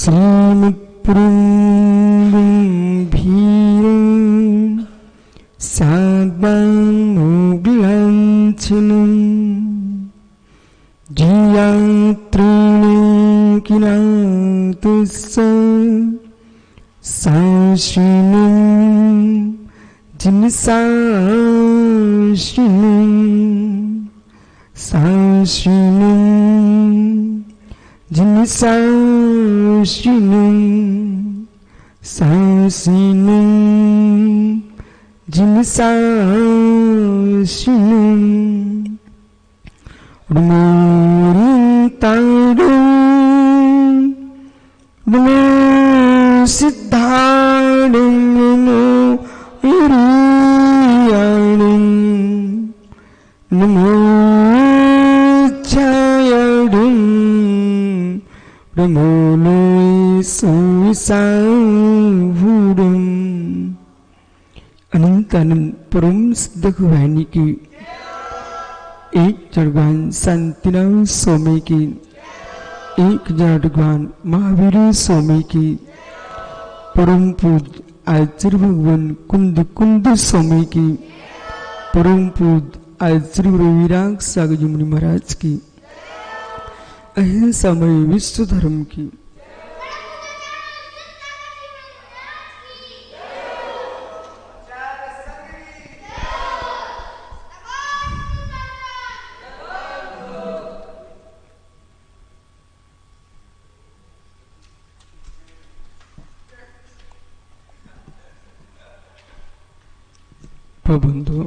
श्रीमुक्पुरुंभीरं साद्वामुग्लांछनं जियात्रीणे किनातुस्स साशिनं जिनसाशिनं साशिनं जिनसाशिनं साशिनं जिनसाशिनं नमो सिद्धाणं नमो ईरियाणं नमो छायाणं नमो लोयसुसाहुडं। अनंत अनंत परम सिद्ध भवानी की, एक जड़गान शांतिनाथ स्वामी की, एक जड़गान महावीर स्वामी की, परम पूज्य आचार्य भगवान कुंद कुंद स्वामी की, परम पूज्य आचार्य विराग सागर जी मुनि महाराज की, अहिंसामय विश्व धर्म की। बंधु,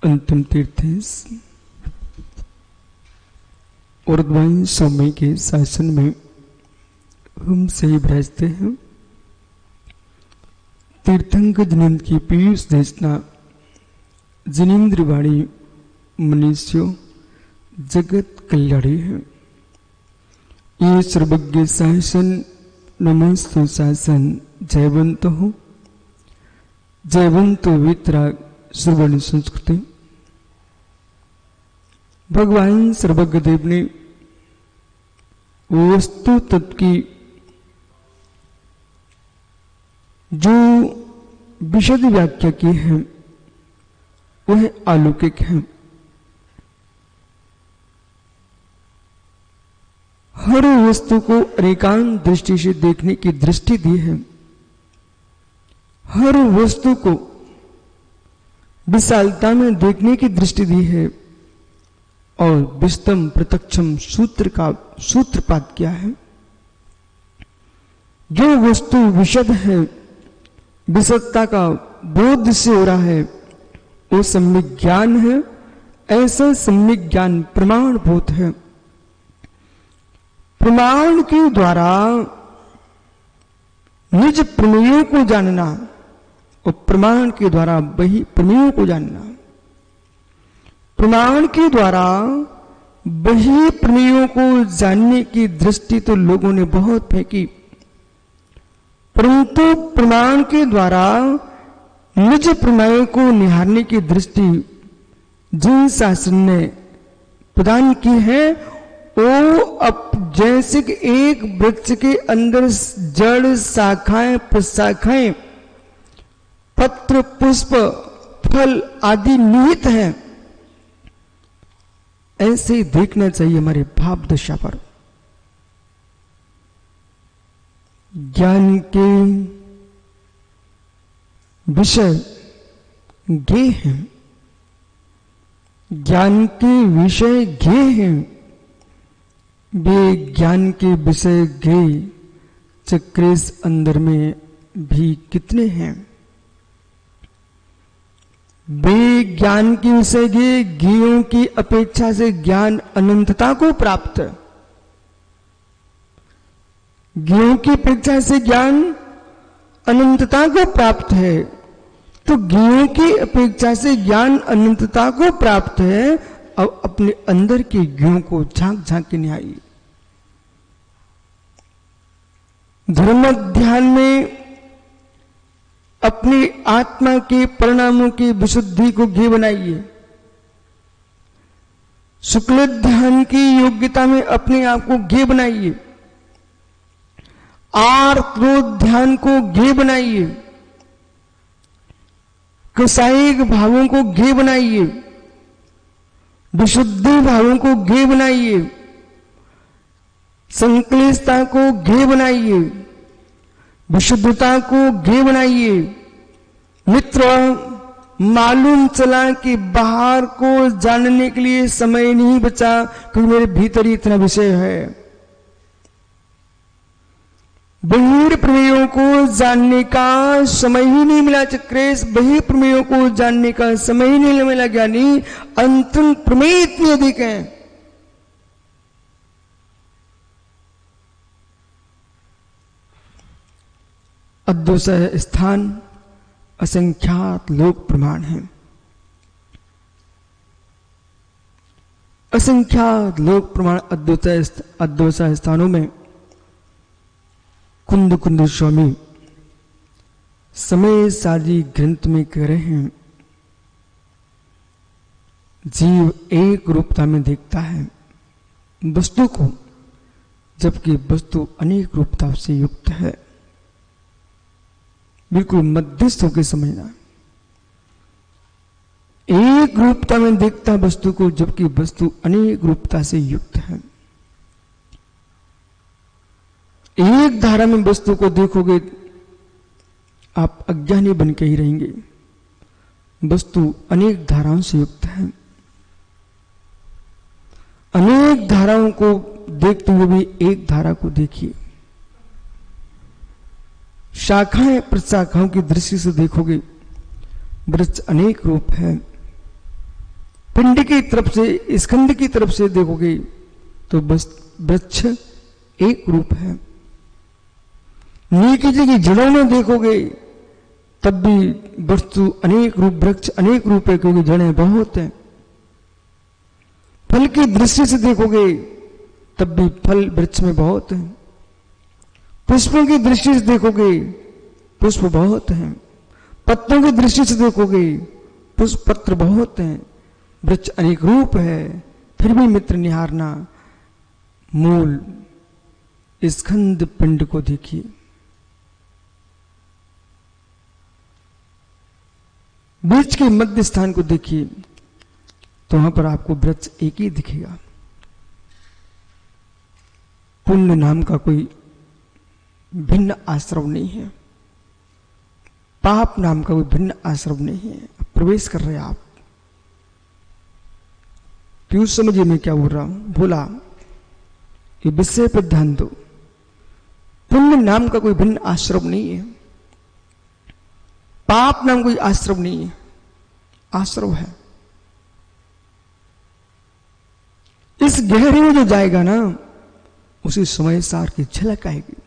अंतिम तीर्थ उर्ध्वान स्वामी के शासन में हम सही विराजते हैं। तीर्थंकर जिनेन्द्र की पीयूष देशना जिनेन्द्र वाणी मनुष्यों जगत कल्याणी है। ये सर्वज्ञ शासन नमस्तु शासन जयवंत हो, जयवंत वितराग श्रवण संस्कृति। भगवान सर्वज्ञ देव ने वस्तु तत्व की जो विशद व्याख्या की है वह अलौकिक है। हर वस्तु को अनेकांत दृष्टि से देखने की दृष्टि दी है। हर वस्तु को विशालता में देखने की दृष्टि दी है और विस्तम प्रत्यक्षम सूत्र का सूत्रपात किया है। जो वस्तु विशद है, विशदता का बोध से हो रहा है, वो सम्यक ज्ञान है। ऐसा सम्यक ज्ञान प्रमाणभूत है। प्रमाण के द्वारा निज प्रमेयों को जानना और प्रमाण के द्वारा वही प्रमेयों को जानना। प्रमाण के द्वारा वही प्रमेयों को जानने की दृष्टि तो लोगों ने बहुत फेंकी, परंतु प्रमाण के द्वारा निज प्रमेय को निहारने की दृष्टि जिन शासन ने प्रदान की है, वो अब जैसे कि एक वृक्ष के अंदर जड़, शाखाएं, प्रशाखाएं, पत्र, पुष्प, फल आदि निहित हैं, ऐसे ही देखना चाहिए हमारे भाव दशा पर। ज्ञान के विषय ज्ञेय हैं, ज्ञान के विषय ज्ञेय हैं। वे ज्ञान के विषय ज्ञेय चक्रेश अंदर में भी कितने हैं। वे ज्ञान के विषय ज्ञेयों की अपेक्षा से ज्ञान अनंतता को प्राप्त है। ज्ञेयों की अपेक्षा से ज्ञान अनंतता को प्राप्त है, तो ज्ञेयों की अपेक्षा से ज्ञान अनंतता को प्राप्त है। अब अपने अंदर के ज्ञेयों को झांक झांक के निहारिए। धर्म ध्यान में अपनी आत्मा के परिणामों की विशुद्धि को ज्ञेय बनाइए। शुक्ल ध्यान की योग्यता में अपने आप को ज्ञेय बनाइए, आर्द्र ध्यान को ज्ञेय बनाइए, कसायिक भावों को ज्ञेय बनाइए, विशुद्धि भावों को ज्ञेय बनाइए, संक्लेशता को ज्ञेय बनाइए, विशुद्धता को ज्ञेय बनाइए। मित्र, मालूम चला कि बाहर को जानने के लिए समय नहीं बचा, क्योंकि मेरे भीतर ही इतना विषय है। बहिर प्रमेयों को जानने का समय ही नहीं मिला चक्रेश, बहिर प्रमेयों को जानने का समय ही नहीं मिला ज्ञानी। अंतरंग प्रमेय इतने अधिक हैं। अद्वैत स्थान असंख्यात लोक प्रमाण है, असंख्यात लोक प्रमाण अद्वैत स्थानों में कुंद कुंद स्वामी समय साजी ग्रंथ में कह रहे हैं, जीव एक रूपता में देखता है वस्तु को, जबकि वस्तु अनेक रूपता से युक्त है। बिल्कुल मध्यस्थ होकर समझना। एक रूपता में देखता वस्तु को, जबकि वस्तु अनेक रूपता से युक्त है। एक धारा में वस्तु को देखोगे आप अज्ञानी बन के ही रहेंगे। वस्तु अनेक धाराओं से युक्त है। अनेक धाराओं को देखते हुए भी एक धारा को देखिए। शाखाएं प्रशाखाओं की दृष्टि से देखोगे वृक्ष अनेक रूप है। पिंड की तरफ से, स्कंद की तरफ से देखोगे तो वृक्ष एक रूप है। नीचे की जड़ों में देखोगे तब भी वस्तु अनेक रूप, वृक्ष अनेक रूप है, क्योंकि जड़ें बहुत हैं। फल की दृष्टि से देखोगे तब भी फल वृक्ष में बहुत हैं। पुष्पों की दृष्टि से देखोगे पुष्प बहुत हैं। पत्तों की दृष्टि से देखोगे पुष्प पत्र बहुत हैं। वृक्ष अनेक रूप है। फिर भी मित्र निहारना, मूल स्कंद पिंड को देखिए। बीच के मध्य स्थान को देखिए तो वहां पर आपको वृक्ष एक ही दिखेगा। पुण्य नाम का कोई भिन्न आश्रम नहीं है, पाप नाम का कोई भिन्न आश्रम नहीं है। प्रवेश कर रहे आप, पीयूष समझिए मैं क्या बोल रहा हूं। बोला कि विषय पर ध्यान दो। पुण्य नाम का कोई भिन्न आश्रम नहीं है, पाप नाम कोई आश्रम नहीं है, आश्रम है। इस गहरे में जो जाएगा ना, उसी समय सार की झलक आएगी।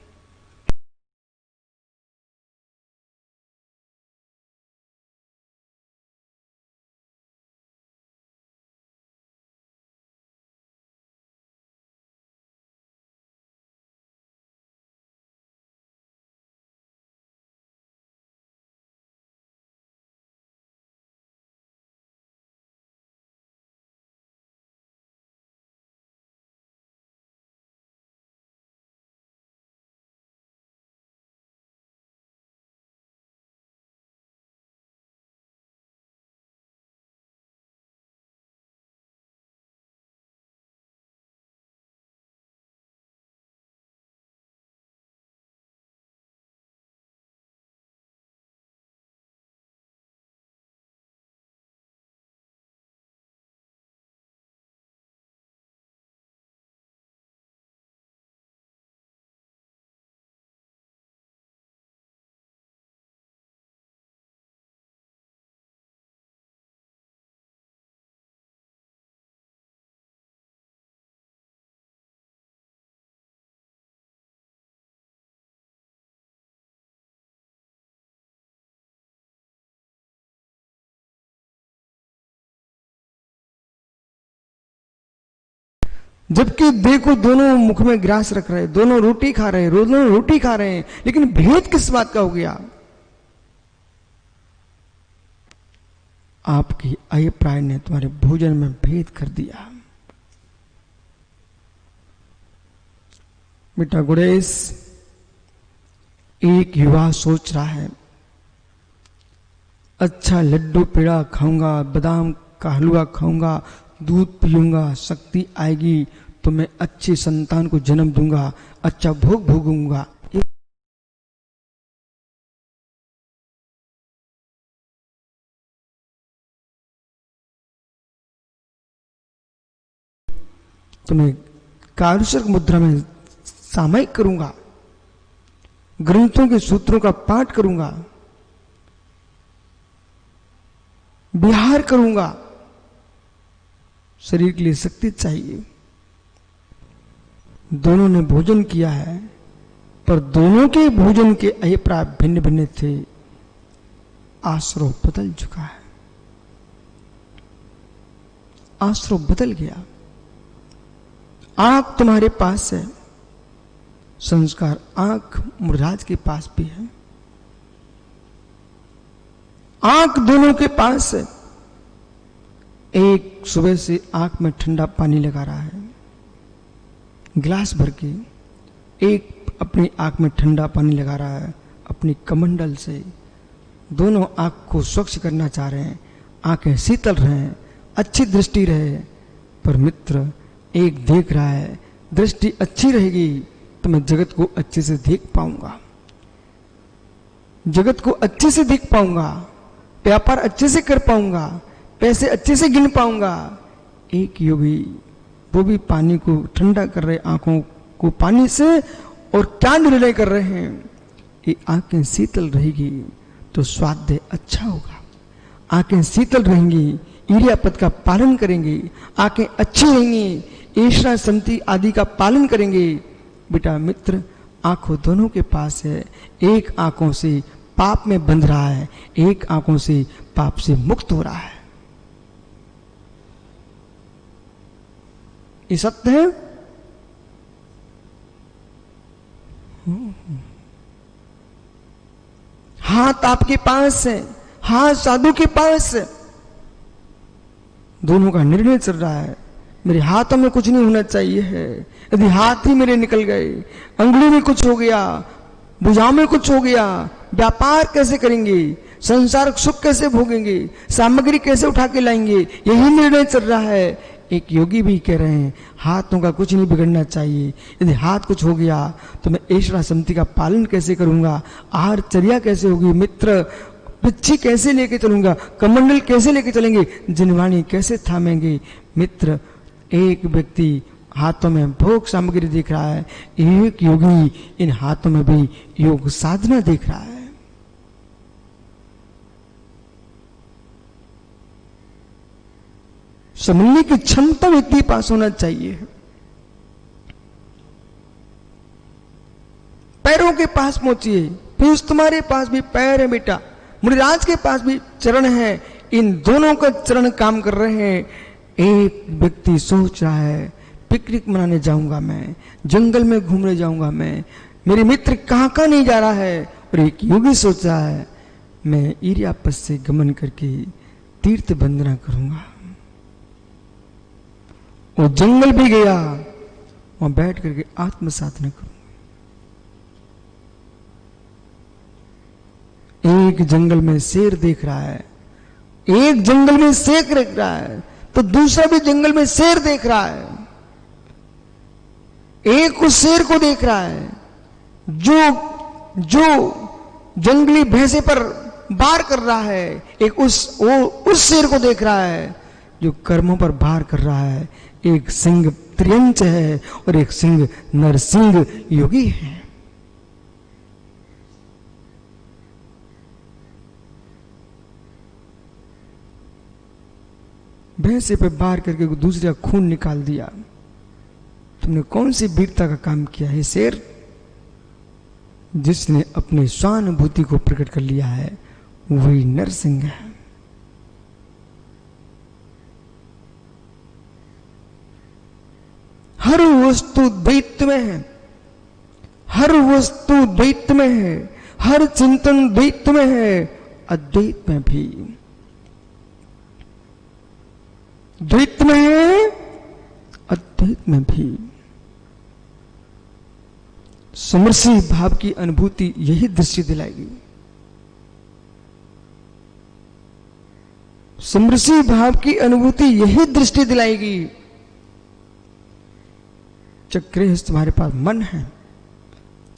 जबकि देखो दोनों मुख में ग्रास रख रहे, दोनों रोटी खा रहे, दोनों रोटी खा रहे हैं, लेकिन भेद किस बात का हो गया? आपकी अभिप्राय ने तुम्हारे भोजन में भेद कर दिया। बेटा गुणेश, एक युवा सोच रहा है अच्छा लड्डू पेड़ा खाऊंगा, बादाम का हलवा खाऊंगा, दूध पीऊंगा, शक्ति आएगी तो मैं अच्छी संतान को जन्म दूंगा, अच्छा भोग भोगूंगा। तो मैं कारुषक मुद्रा में सामयिक करूंगा, ग्रंथों के सूत्रों का पाठ करूंगा, विहार करूंगा। शरीर के लिए शक्ति चाहिए। दोनों ने भोजन किया है, पर दोनों के भोजन के अभिप्राय भिन्न भिन्न थे। आश्रय बदल चुका है, आश्रय बदल गया। आंख तुम्हारे पास है, संस्कार आंख मुराज के पास भी है। आंख दोनों के पास है। एक सुबह से आंख में ठंडा पानी लगा रहा है गिलास भर के, एक अपनी आंख में ठंडा पानी लगा रहा है अपनी कमंडल से। दोनों आंख को स्वच्छ करना चाह रहे हैं, आंखें शीतल रहे, अच्छी दृष्टि रहे। पर मित्र एक देख रहा है, दृष्टि अच्छी रहेगी तो मैं जगत को अच्छे से देख पाऊंगा, जगत को अच्छे से देख पाऊंगा, व्यापार अच्छे से कर पाऊंगा, पैसे अच्छे से गिन पाऊंगा। एक योगी वो भी पानी को ठंडा कर रहे, आंखों को पानी से, और क्या निर्णय कर रहे हैं, ये आंखें शीतल रहेगी तो स्वास्थ्य अच्छा होगा, आंखें शीतल रहेंगी, इरियापद का पालन करेंगे, आंखें अच्छी रहेंगी, ईश्वर संति आदि का पालन करेंगे। बेटा मित्र, आंखों दोनों के पास है। एक आंखों से पाप में बंध रहा है, एक आंखों से पाप से मुक्त हो रहा है। ये सत्य है। हाथ आपके पास है, हाथ साधु के पास है। दोनों का निर्णय चल रहा है। मेरे हाथों में कुछ नहीं होना चाहिए है, यदि हाथ ही मेरे निकल गए, अंगुली में कुछ हो गया, भुजाओं में कुछ हो गया, व्यापार कैसे करेंगे, संसार सुख कैसे भोगेंगे, सामग्री कैसे उठा के लाएंगे, यही निर्णय चल रहा है। एक योगी भी कह रहे हैं हाथों का कुछ नहीं बिगड़ना चाहिए, यदि हाथ कुछ हो गया तो मैं ईश्वर संति का पालन कैसे करूंगा, आहारचर्या कैसे होगी, मित्र पिच्छी कैसे लेके चलूंगा, कमंडल कैसे लेके चलेंगे, जिनवाणी कैसे थामेंगे। मित्र एक व्यक्ति हाथों में भोग सामग्री देख रहा है, एक योगी इन हाथों में भी योग साधना देख रहा है। समझने की क्षमता व्यक्ति के पास होना चाहिए। पैरों के पास पहुंचिए, फिर तुम्हारे पास भी पैर है बेटा, मुनिराज के पास भी चरण है, इन दोनों का चरण काम कर रहे हैं। एक व्यक्ति सोच रहा है पिकनिक मनाने जाऊंगा, मैं जंगल में घूमने जाऊंगा, मैं मेरे मित्र कहां कहां नहीं जा रहा है, और एक योगी सोच रहा है मैं इरियापद से गमन करके तीर्थ वंदना करूंगा। वो जंगल भी गया, वहां बैठ करके आत्म साधना करूंगा। एक जंगल में शेर देख रहा है, एक जंगल में शेर देख रहा है, तो दूसरा भी जंगल में शेर देख रहा है। एक उस शेर को देख रहा है जो जंगली भैंसे पर वार कर रहा है, एक उस शेर को देख रहा है जो कर्मों पर वार कर रहा है। एक सिंह त्रियंच है और एक सिंह नरसिंह योगी है। भैंसे पे वार करके दूसरे का खून निकाल दिया। तुमने कौन सी वीरता का काम किया है शेर? जिसने अपनी स्वानुभूति को प्रकट कर लिया है वही नरसिंह है। हर वस्तु द्वैत में है, हर वस्तु द्वैत में है, हर चिंतन द्वैत में है, अद्वैत में भी द्वैत में है, अद्वैत में भी। समरसी भाव की अनुभूति यही दृष्टि दिलाएगी। समरसी भाव की अनुभूति यही दृष्टि दिलाएगी। चक्रेश तुम्हारे पास मन है,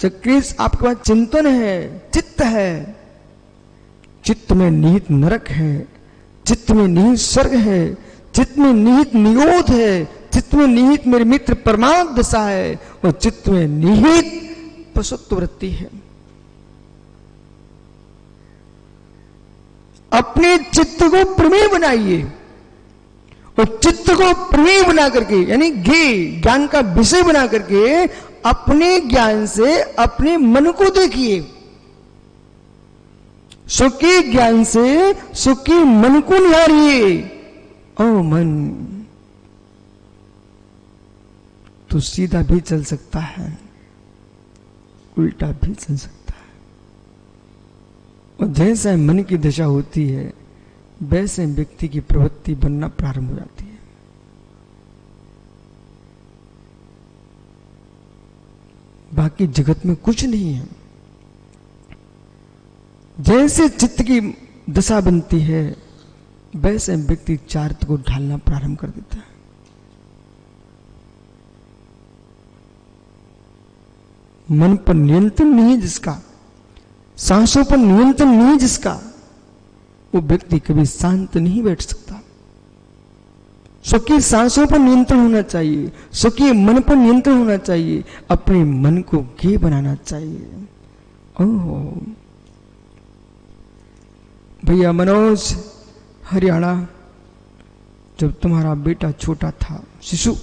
चक्रेश आपके पास चिंतन है, चित्त है। चित्त में निहित नरक है, चित्त में निहित स्वर्ग है, चित्त में निहित नियोध है, चित्त में निहित मेरे मित्र परमार्थ दशा है, और चित्त में निहित पशुत्व वृत्ति है। अपने चित्त को प्रमेय बनाइए, और चित्त को प्रमेय बना करके यानी ज्ञान का विषय बना करके अपने ज्ञान से अपने मन को देखिए। सुखी ज्ञान से सुखी मन को निहारिए। ओ मन, तो सीधा भी चल सकता है, उल्टा भी चल सकता है। और जैसे मन की दशा होती है वैसे व्यक्ति की प्रवृत्ति बनना प्रारंभ हो जाती है। बाकी जगत में कुछ नहीं है। जैसे चित्त की दशा बनती है वैसे व्यक्ति चारित्र को ढालना प्रारंभ कर देता है। मन पर नियंत्रण नहीं जिसका, सांसों पर नियंत्रण नहीं जिसका, वो व्यक्ति कभी शांत नहीं बैठ सकता। स्वकीय सांसों पर नियंत्रण होना चाहिए, स्वकीय मन पर नियंत्रण होना चाहिए, अपने मन को ज्ञेय बनाना चाहिए। ओह भैया मनोज, हरियाणा, जब तुम्हारा बेटा छोटा था, शिशु,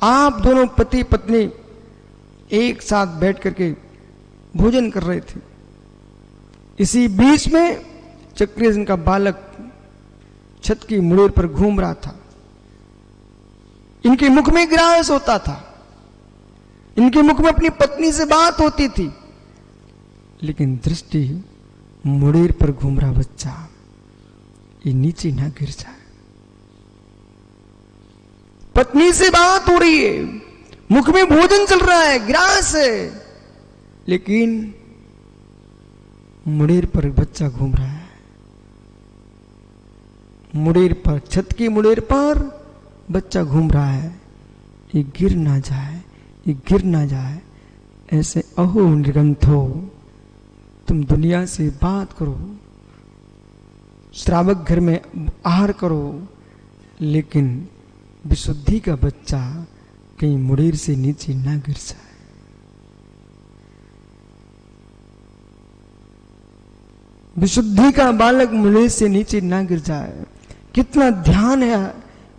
आप दोनों पति पत्नी एक साथ बैठ करके भोजन कर रहे थे। इसी बीच में चक्रेश का बालक छत की मुड़ेर पर घूम रहा था। इनके मुख में ग्रास होता था, इनके मुख में अपनी पत्नी से बात होती थी, लेकिन दृष्टि मुड़ेर पर घूम रहा बच्चा, ये नीचे ना गिर जाए। पत्नी से बात हो रही है, मुख में भोजन चल रहा है, ग्रास है, लेकिन मुड़ेर पर बच्चा घूम रहा है। मुड़ेर पर, छत की मुड़ेर पर बच्चा घूम रहा है। ये गिर ना जाए, ये गिर ना जाए। ऐसे अहो निर्गंथो, तुम दुनिया से बात करो, श्रावक घर में आहार करो, लेकिन विशुद्धि का बच्चा कहीं मुड़ेर से नीचे ना गिर जाए। विशुद्धि का बालक मुड़ेर से नीचे ना गिर जाए। कितना ध्यान है,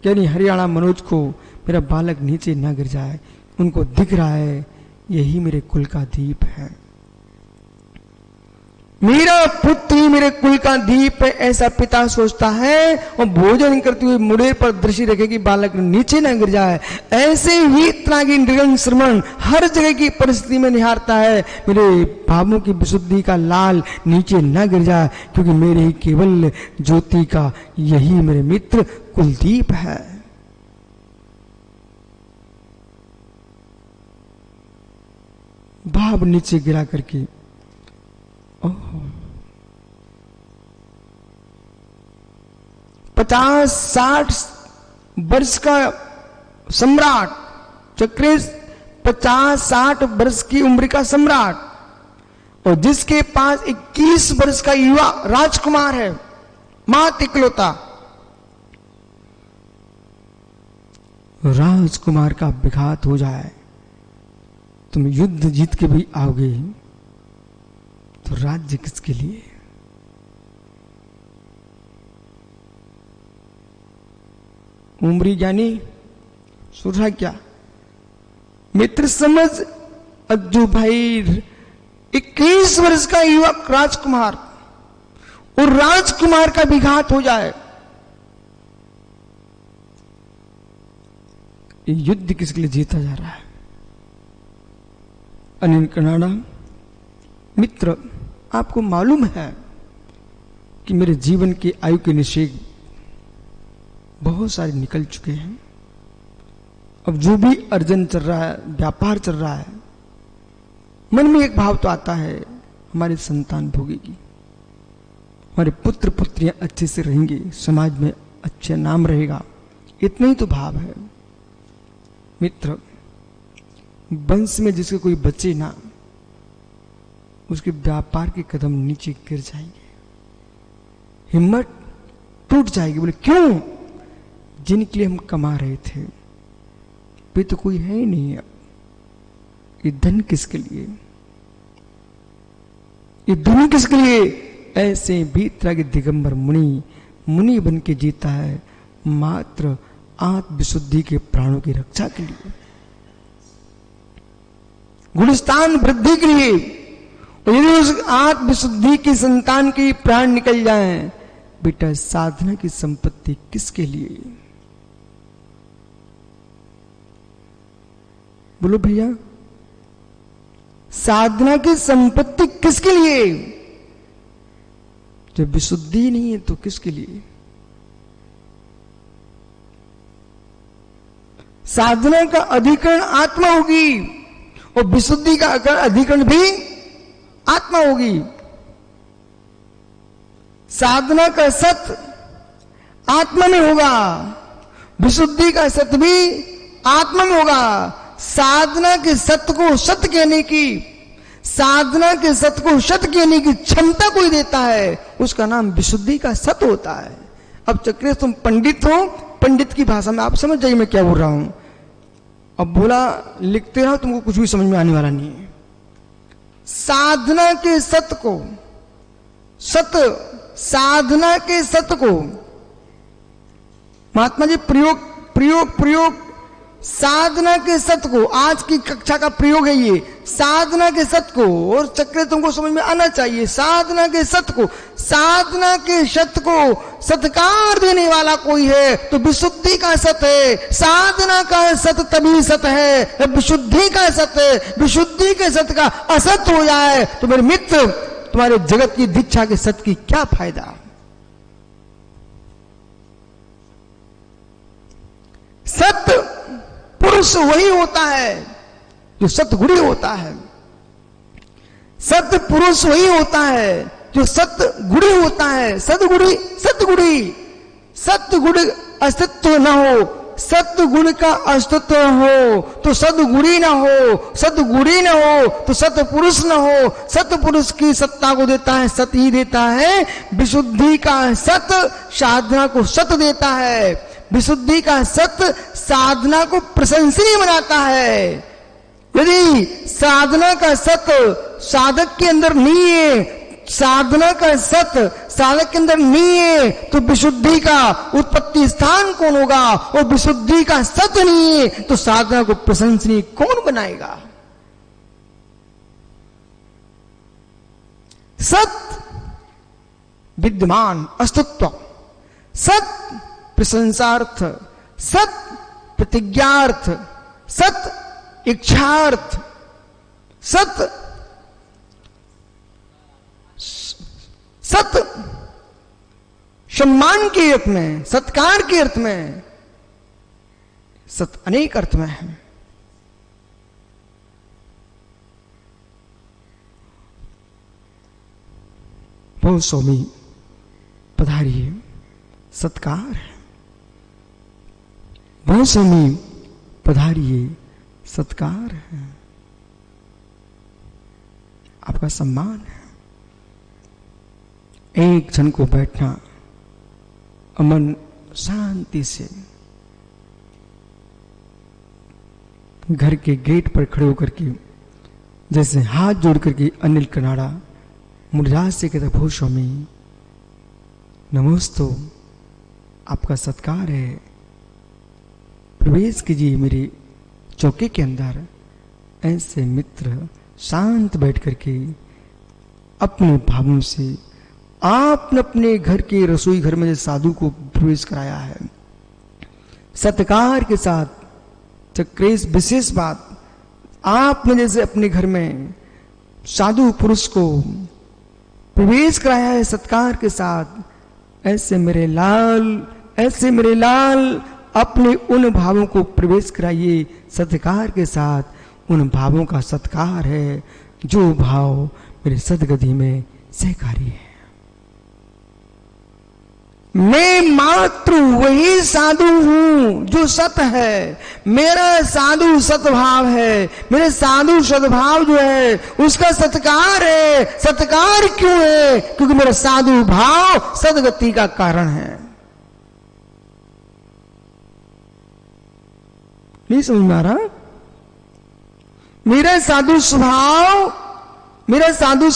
यानी हरियाणा मनोज को मेरा बालक नीचे ना गिर जाए। उनको दिख रहा है यही मेरे कुल का दीप है, मेरा पुत्र ही मेरे कुल का दीप है, ऐसा पिता सोचता है। और भोजन करते हुए मुड़ेर पर दृष्टि रखे कि बालक नीचे न गिर जाए। ऐसे ही इतना की निर्गुण श्रवण हर जगह की परिस्थिति में निहारता है, मेरे भावों की विशुद्धि का लाल नीचे न गिर जाए, क्योंकि मेरे ही केवल ज्योति का यही मेरे मित्र कुलदीप है। भाव नीचे गिरा करके 50-60 वर्ष का सम्राट चक्रेश, 50-60 वर्ष की उम्र का सम्राट, और जिसके पास 21 वर्ष का युवा राजकुमार है, मात इकलौता। राजकुमार का विघात हो जाए, तुम युद्ध जीत के भी आओगे तो राज्य किसके लिए? उम्री ज्ञानी सुरहा क्या मित्र समझ अज्जू भाई, 21 वर्ष का युवक राजकुमार, और राजकुमार का विघात हो जाए, युद्ध किसके लिए जीता जा रहा है? अनिल कनाडा मित्र, आपको मालूम है कि मेरे जीवन की आयु के निषेध बहुत सारे निकल चुके हैं। अब जो भी अर्जन चल रहा है, व्यापार चल रहा है, मन में एक भाव तो आता है, हमारी संतान भोगेगी, हमारे पुत्र पुत्रियां अच्छे से रहेंगे, समाज में अच्छा नाम रहेगा, इतना ही तो भाव है। मित्र, वंश में जिसके कोई बचे ना, उसके व्यापार के कदम नीचे गिर जाएंगे, हिम्मत टूट जाएगी। बोले क्यों? जिनके लिए हम कमा रहे थे वे तो कोई है ही नहीं अब, ये धन किसके लिए, ये धन किसके लिए? ऐसे भी तरह के दिगंबर मुनि बन के जीता है मात्र आत्म विशुद्धि के प्राणों की रक्षा के लिए, गुणस्थान वृद्धि के लिए। और यदि उस आत्म विशुद्धि की संतान के प्राण निकल जाएं, बेटा साधना की संपत्ति किसके लिए? बोलो भैया, साधना की संपत्ति किसके लिए? जब विशुद्धि नहीं है तो किसके लिए? साधना का अधिकरण आत्मा होगी और विशुद्धि का अधिकरण भी आत्मा होगी। साधना का सत्य आत्मा में होगा, विशुद्धि का सत्य भी आत्मा में होगा। साधना के सत्य को सत्य कहने की, साधना के सत्य को सत्य कहने की क्षमता कोई देता है, उसका नाम विशुद्धि का सत्य होता है। अब चक्रेश तुम पंडित हो, पंडित की भाषा में आप समझ जाइए मैं क्या बोल रहा हूं। अब बोला लिखते रहो, तुमको कुछ भी समझ में आने वाला नहीं है। साधना के सत्य को, सत्य साधना के सत्य को महात्मा जी प्रयोग साधना के सत्य को, आज की कक्षा का प्रयोग है ये, साधना के सत्य को, और चक्र तुमको समझ में आना चाहिए। साधना के सत्य को, साधना के सत्य को सत्कार देने वाला कोई है तो विशुद्धि का सत्य है। साधना का सत्य तभी सत्य है जब विशुद्धि का सत्य है। विशुद्धि के सत्य का असत्य हो जाए तो मेरे मित्र, तुम्हारे जगत की दीक्षा के सत्य की क्या फायदा? सत्य पुरुष वही होता है जो सतगुणी होता है। सत्य पुरुष वही होता है जो सतगुणी होता है। सतगुणी सतगुण अस्तित्व न हो, सतगुण का अस्तित्व हो तो सदगुणी न हो, सदगुणी न हो तो सतपुरुष न हो। सतपुरुष की सत्ता को देता है सत ही देता है। विशुद्धि का सत्य साधना को सत्य देता है। विशुद्धि का सत्य साधना को प्रशंसनीय बनाता है। यदि साधना का सत्य साधक के अंदर नहीं है, साधना का सत्य साधक के अंदर नहीं है तो विशुद्धि का उत्पत्ति स्थान कौन होगा? और विशुद्धि का सत्य नहीं है तो साधना को प्रशंसनीय कौन बनाएगा? सत्य विद्यमान अस्तित्व, सत्य प्रशंसार्थ, सत्य प्रतिज्ञार्थ, सत्य इच्छार्थ, सत्य सम्मान के अर्थ में, सत्कार के अर्थ में, सत्य अनेक अर्थ में है। बहुत स्वामी पधारिए, सत्कार है। बहुत स्वामी पधारिए, सत्कार है, आपका सम्मान है। एक क्षण को बैठना, अमन शांति से घर के गेट पर खड़े होकर के जैसे हाथ जोड़ करके अनिल कनाड़ा मुरझाज से कहता, भो स्वामी नमोस्तु, आपका सत्कार है, प्रवेश कीजिए मेरे चौके के अंदर। ऐसे मित्र शांत बैठ करके अपने भावों से आपने अपने घर के रसोई घर में जैसे साधु को प्रवेश कराया है, सत्कार के साथ। चक्रेश विशेष बात, आपने जैसे अपने घर में साधु पुरुष को प्रवेश कराया है सत्कार के साथ, ऐसे मेरे लाल अपने उन भावों को प्रवेश कराइए सत्कार के साथ। उन भावों का सत्कार है, जो भाव मेरे सदगति में सहकारी है। मैं मात्र वही साधु हूं जो सत है। मेरा साधु सतभाव है। मेरे साधु सद्भाव जो है उसका सत्कार है। सत्कार क्यों है? क्योंकि मेरा साधु भाव सदगति का कारण है। नहीं समझ में आ रहा? मेरा साधु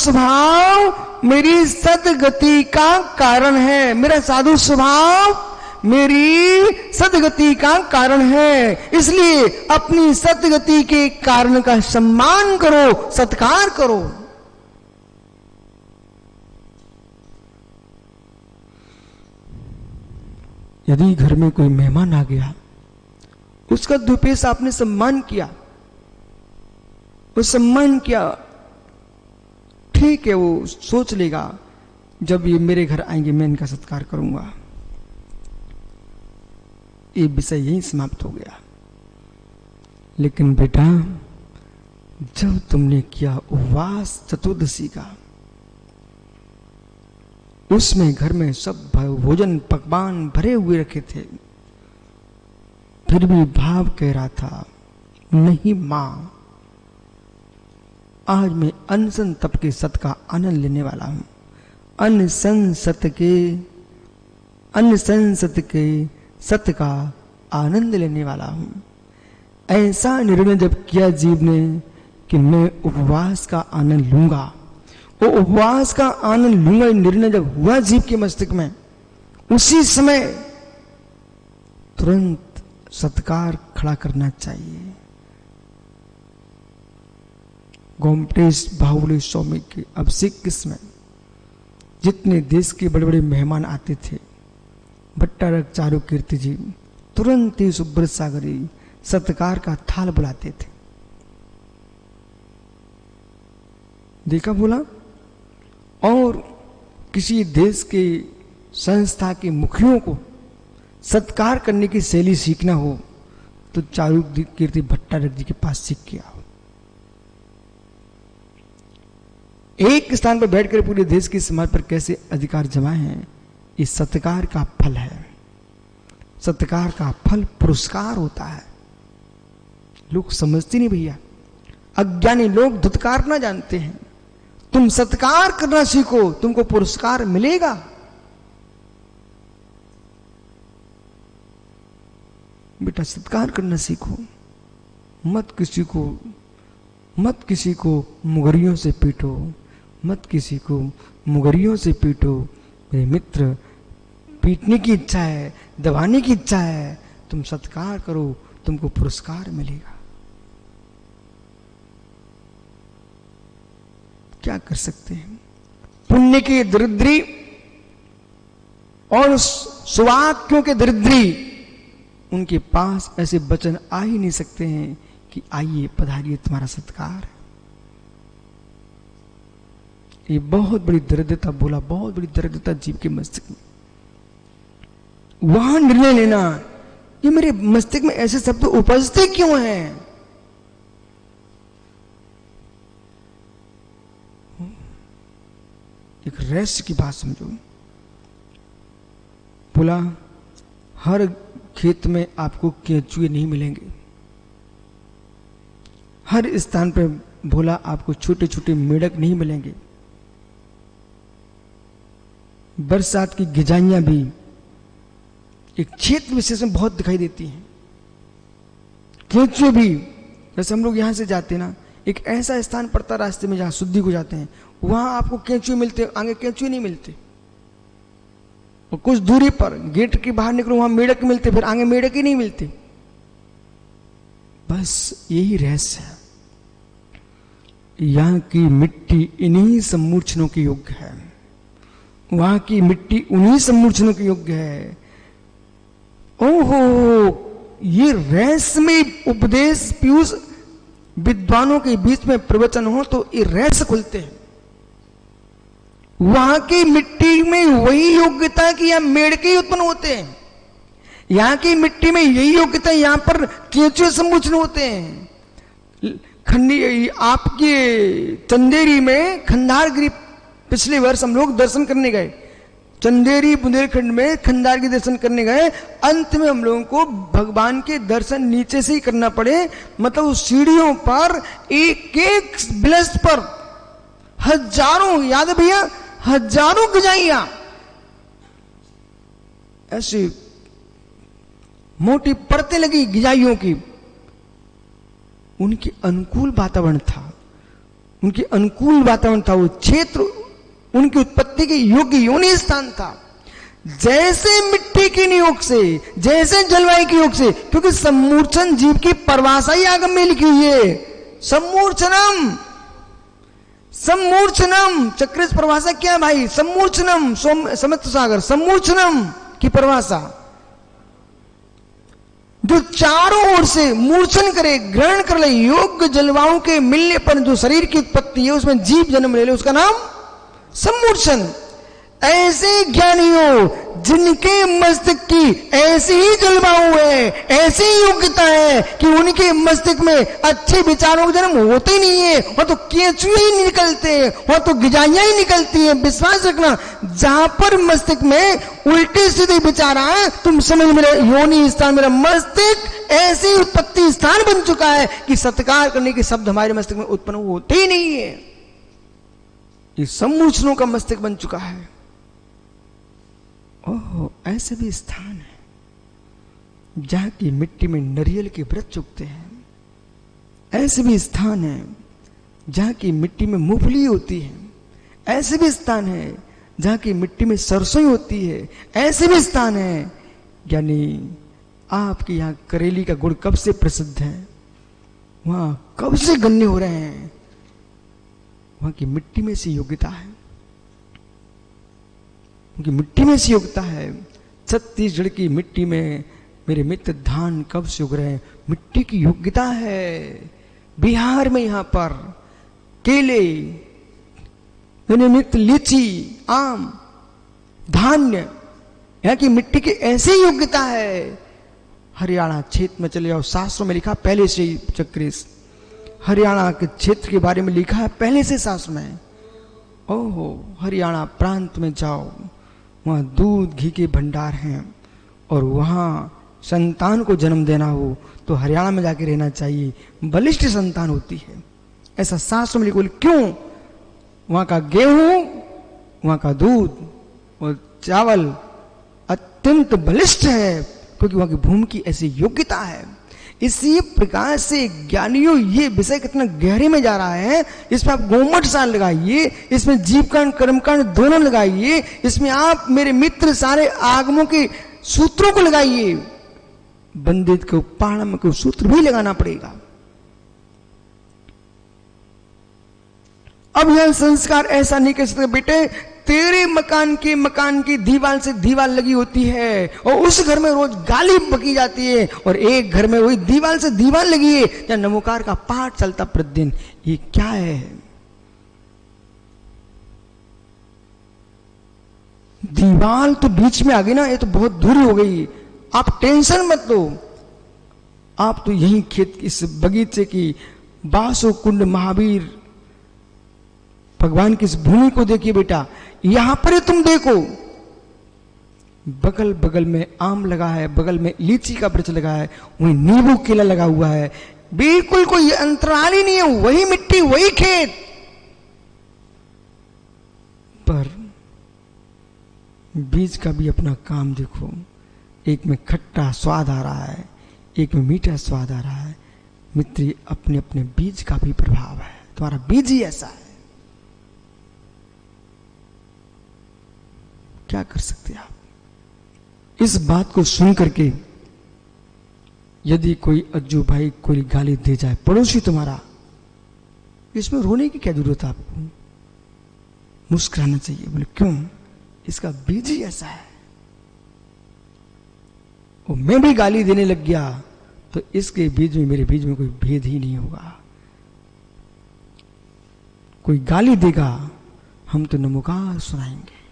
स्वभाव मेरी सदगति का कारण है। मेरा साधु स्वभाव मेरी सदगति का कारण है। इसलिए अपनी सदगति के कारण का सम्मान करो, सत्कार करो। यदि घर में कोई मेहमान आ गया, उसका दुपेश आपने सम्मान किया, वो सम्मान किया, ठीक है, वो सोच लेगा जब ये मेरे घर आएंगे मैं इनका सत्कार करूंगा। ये विषय यही समाप्त हो गया। लेकिन बेटा, जब तुमने किया उपवास चतुर्दशी का, उसमें घर में सब भोजन पकवान भरे हुए रखे थे, फिर भी भाव कह रहा था, नहीं मां, आज मैं अनशन तप के सत का आनंद लेने वाला हूं। अनशन सत के सत का आनंद लेने वाला हूं। ऐसा निर्णय जब किया जीव ने कि मैं उपवास का आनंद लूंगा, वो उपवास का आनंद लूंगा, निर्णय जब हुआ जीव के मस्तिष्क में, उसी समय तुरंत सत्कार खड़ा करना चाहिए। गोमटेश बाहुबली स्वामी के अभिषेक किस्म जितने देश के बड़े बड़े मेहमान आते थे, भट्टारक चारु कीर्ति जी तुरंत ही सुब्रत सागरी सत्कार का थाल बुलाते थे। देखा बोला? और किसी देश के संस्था के मुखियों को सत्कार करने की शैली सीखना हो तो चारु कीर्ति भट्टारक जी के पास सीख के आओ। एक स्थान पर बैठकर पूरे देश के समाज पर कैसे अधिकार जमाए हैं, इस सत्कार का फल है। सत्कार का फल पुरस्कार होता है। लोग समझते नहीं भैया, अज्ञानी लोग धुतकारना जानते हैं। तुम सत्कार करना सीखो, तुमको पुरस्कार मिलेगा। बेटा सत्कार करना सीखो, मत किसी को मुगरियों से पीटो, मत किसी को मुगरियों से पीटो। मेरे मित्र, पीटने की इच्छा है, दबाने की इच्छा है, तुम सत्कार करो, तुमको पुरस्कार मिलेगा। क्या कर सकते हैं? पुण्य के दरिद्री और सुवाक्यों के दरिद्री, उनके पास ऐसे वचन आ ही नहीं सकते हैं कि आइए पधारिए, तुम्हारा सत्कार। ये बहुत बड़ी दरिद्रता बोला, बहुत बड़ी दरिद्रता जीव के मस्तिष्क में। वहां निर्णय लेना, ये मेरे मस्तिष्क में ऐसे शब्द उपजते क्यों हैं? एक रहस्य की बात समझो। बोला, हर खेत में आपको केंचुए नहीं मिलेंगे। हर स्थान पर बोला आपको छोटे छोटे मेढक नहीं मिलेंगे। बरसात की गिजाइयां भी एक क्षेत्र विशेष में बहुत दिखाई देती हैं। केंचुए भी, जैसे हम लोग यहां से जाते ना, एक ऐसा स्थान पड़ता रास्ते में जहां शुद्धि को जाते हैं, वहां आपको केंचुए मिलते, आगे केंचुए नहीं मिलते। और कुछ दूरी पर गेट के बाहर निकलो, वहां मेढक मिलते, फिर आगे मेढक ही नहीं मिलते। बस यही रहस्य है। यहां की मिट्टी इन्हीं सम्मूर्छनों के योग्य है, वहां की मिट्टी उन्हीं सम्मूर्छनों के योग्य है। ओहो, ये रहस्यमय उपदेश पीयूष विद्वानों के बीच में प्रवचन हो तो ये रहस्य खुलते हैं। वहां की मिट्टी में वही योग्यता कि यहां मेढके ही उत्पन्न होते हैं। यहां की मिट्टी में यही योग्यता, यहां पर केंचुए सम्मूर्छन होते हैं। खंडी आपके चंदेरी में खंडारगिरी पिछले वर्ष हम लोग दर्शन करने गए, चंदेरी बुंदेलखंड में खंडारगिरी दर्शन करने गए। अंत में हम लोगों को भगवान के दर्शन नीचे से ही करना पड़े, मतलब उस सीढ़ियों पर एक एक बिलस्ट पर हजारों, याद है भैया, हजारों गजाइयां, ऐसी मोटी परतें लगी गिजाइयों की। उनके अनुकूल वातावरण था, उनके अनुकूल वातावरण था, वो क्षेत्र उनकी उत्पत्ति के योग्य योनि स्थान था। जैसे मिट्टी के नियोग से, जैसे जलवायु के योग से, क्योंकि सम्मूर्छन जीव की परिभाषा ही आगम में लिखी हुई है, सम्मूर्छनम। सम्मूर्छनम चक्रेश परिभाषा क्या भाई? सम्मूर्छनम, समित सागर, सम्मूर्छनम की परिभाषा जो चारों ओर से मूर्छन करे, ग्रहण कर ले, योग्य जलवायु के मिलने पर जो शरीर की उत्पत्ति है उसमें जीव जन्म ले ले, उसका नाम सम्मूर्छन। ऐसे ज्ञानियों जिनके मस्तिष्क की ऐसी ही जलवायु है, ऐसी ही योग्यता है कि उनके मस्तिष्क में अच्छे विचारों का जन्म होते ही नहीं है, वहां तो केंचुए ही निकलते हैं, वहां तो गिजाइयां ही निकलती हैं। विश्वास रखना, जहां पर मस्तिष्क में उल्टे सीधे विचार आए, तुम समझ मेरा योनि स्थान, मेरा मस्तिष्क ऐसी उत्पत्ति स्थान बन चुका है कि सत्कार करने के शब्द हमारे मस्तिष्क में उत्पन्न होते ही नहीं है। ये सम्मूर्छनों का मस्तिष्क बन चुका है। ओह, ऐसे भी स्थान है जहां की मिट्टी में नारियल के वृक्ष उगते हैं, ऐसे भी स्थान है जहां की मिट्टी में मूंगफली होती है, ऐसे भी स्थान है जहां की मिट्टी में सरसों होती है, ऐसे भी स्थान है। यानी आपके यहां करेली का गुड़ कब से प्रसिद्ध है, वहां कब से गन्ने हो रहे हैं, वहां की मिट्टी में से योग्यता है, उनकी मिट्टी में से योग्यता है। छत्तीसगढ़ की मिट्टी में मेरे मित्र धान कब से उग रहे हैं, मिट्टी की योग्यता है। बिहार में यहां पर केले, मेरे मित्र लीची, आम, धान्य, यहां की मिट्टी की ऐसी योग्यता है। हरियाणा क्षेत्र में चले जाओ, शास्त्रों में लिखा पहले से ही, चक्रेश हरियाणा के क्षेत्र के बारे में लिखा है पहले से शास्त्र में। ओहो, हरियाणा प्रांत में जाओ, वहाँ दूध घी के भंडार हैं, और वहाँ संतान को जन्म देना हो तो हरियाणा में जाके रहना चाहिए, बलिष्ठ संतान होती है, ऐसा शास्त्र में लिखा। क्यों? वहाँ का गेहूं, वहाँ का दूध और चावल अत्यंत बलिष्ठ है, क्योंकि वहाँ की भूमि की ऐसी योग्यता है। इसी प्रकार से ज्ञानियों, ये विषय कितना गहरे में जा रहा है, इसमें आप गोमठ साल लगाइए, इसमें जीवकांड कर्मकांड दोनों लगाइए, इसमें आप मेरे मित्र सारे आगमों के सूत्रों को लगाइए, बंदित को पाणम को सूत्र भी लगाना पड़ेगा। अब यह संस्कार ऐसा नहीं कह सकते बेटे, तेरे मकान की दीवार से दीवार लगी होती है और उस घर में रोज गाली बकी जाती है, और एक घर में वही दीवार से दीवार लगी है या नमोकार का पाठ चलता प्रतिदिन। ये क्या है? दीवार तो बीच में आ गई ना, ये तो बहुत दूर हो गई। आप टेंशन मत लो, आप तो यही खेत, इस बगीचे की बासो कुंड महावीर भगवान की इस भूमि को देखिए बेटा, यहां पर तुम देखो, बगल बगल में आम लगा है, बगल में लीची का वृक्ष लगा है, वहीं नींबू केला लगा हुआ है, बिल्कुल कोई अंतराल ही नहीं है, वही मिट्टी वही खेत। पर बीज का भी अपना काम देखो, एक में खट्टा स्वाद आ रहा है, एक में मीठा स्वाद आ रहा है। मित्र, अपने अपने बीज का भी प्रभाव है, तुम्हारा बीज ही ऐसा है। क्या कर सकते हैं आप? इस बात को सुन करके यदि कोई अज्जू भाई कोई गाली दे जाए, पड़ोसी तुम्हारा, इसमें रोने की क्या जरूरत है आपको? मुस्कुराना चाहिए। बोले क्यों? इसका बीज ही ऐसा है। और मैं भी गाली देने लग गया तो इसके बीज में मेरे बीज में कोई भेद ही नहीं होगा। कोई गाली देगा, हम तो नमोकार सुनाएंगे।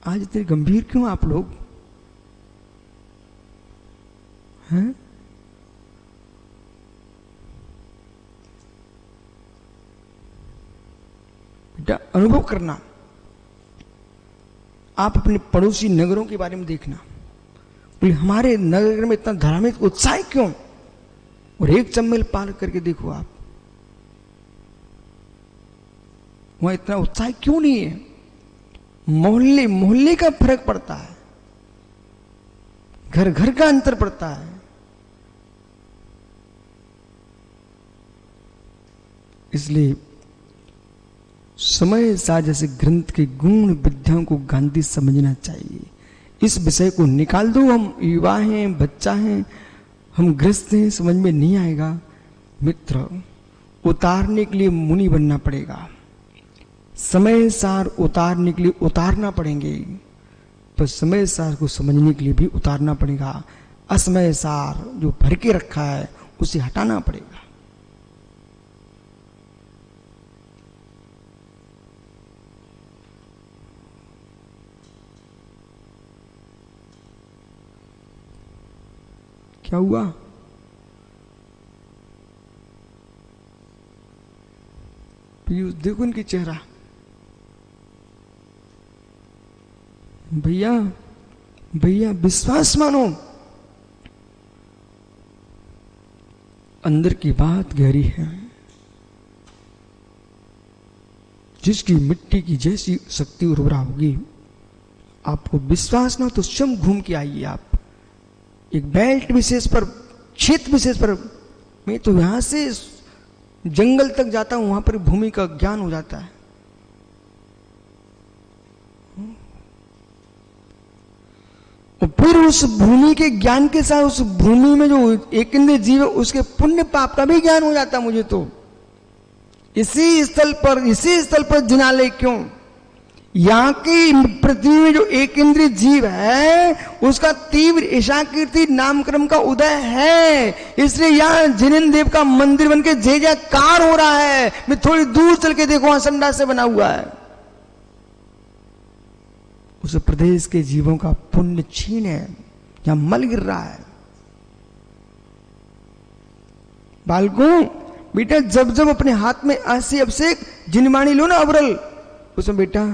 आज इतने गंभीर क्यों आप लोग? है? बेटा अनुभव करना, आप अपने पड़ोसी नगरों के बारे में देखना, बोले हमारे नगर में इतना धार्मिक उत्साह क्यों? और एक चम्बल पार करके देखो आप, वहां इतना उत्साह क्यों नहीं है? मोहल्ले मोहल्ले का फर्क पड़ता है, घर घर का अंतर पड़ता है। इसलिए समय सा जैसे ग्रंथ के गुण विद्याओं को गांधी समझना चाहिए। इस विषय को निकाल दो, हम युवा हैं, बच्चा हैं, हम ग्रस्त हैं, समझ में नहीं आएगा। मित्र, उतारने के लिए मुनि बनना पड़ेगा, समय सार उतारने के लिए उतारना पड़ेंगे, पर समय सार को समझने के लिए भी उतारना पड़ेगा। असमय सार जो भर के रखा है उसे हटाना पड़ेगा। क्या हुआ? पीयूष देखो उनकी चेहरा। भैया भैया विश्वास मानो, अंदर की बात गहरी है। जिसकी मिट्टी की जैसी शक्ति उर्वरा होगी, आपको विश्वास ना तो स्वयं घूम के आइए। आप एक बेल्ट विशेष पर, क्षेत्र विशेष पर, मैं तो यहां से जंगल तक जाता हूं, वहां पर भूमि का ज्ञान हो जाता है। और फिर उस भूमि के ज्ञान के साथ उस भूमि में जो एक इंद्रिय जीव है उसके पुण्य पाप का भी ज्ञान हो जाता है मुझे तो। इसी स्थल पर जिनालय क्यों? यहां की पृथ्वी में जो एक इंद्रिय जीव है उसका तीव्र ईशाकीर्ति नामक्रम का उदय है, इसलिए यहां जिनेन्द्र देव का मंदिर बनके जय जयकार हो रहा है। मैं थोड़ी दूर चल के देखो, वहां संडा से बना हुआ है। उस प्रदेश के जीवों का पुण्य छीन है, यहां मल गिर रहा है। बालकों, बेटा जब जब अपने हाथ में ऐसे अभिषेक जिनवाणी लो ना अवरल, उसमें बेटा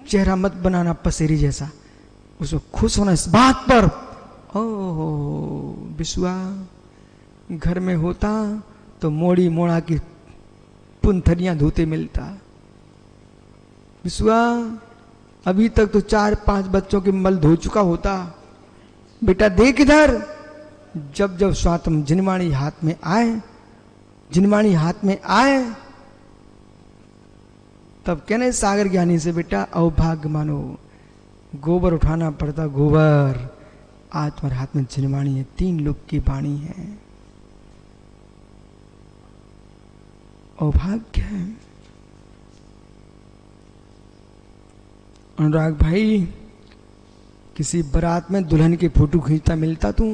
चेहरा मत बनाना पसेरी जैसा, उसमें खुश होना इस बात पर, ओहो विश्वा घर में होता तो मोड़ी मोड़ा की पुंथरियां धोते मिलता। विश्वा अभी तक तो 4-5 बच्चों के मल धो चुका होता। बेटा देख इधर, जब जब स्वातम जिनवाणी हाथ में आए, जिनवाणी हाथ में आए, तब कहने सागर ज्ञानी से, बेटा अवभाग्य मानो, गोबर उठाना पड़ता गोबर, आज तुम्हारे हाथ में जिनवाणी है, 3 लोग की वाणी है, अवभाग्य है। अनुराग भाई, किसी बारात में दुल्हन की फोटो खींचता मिलता तू?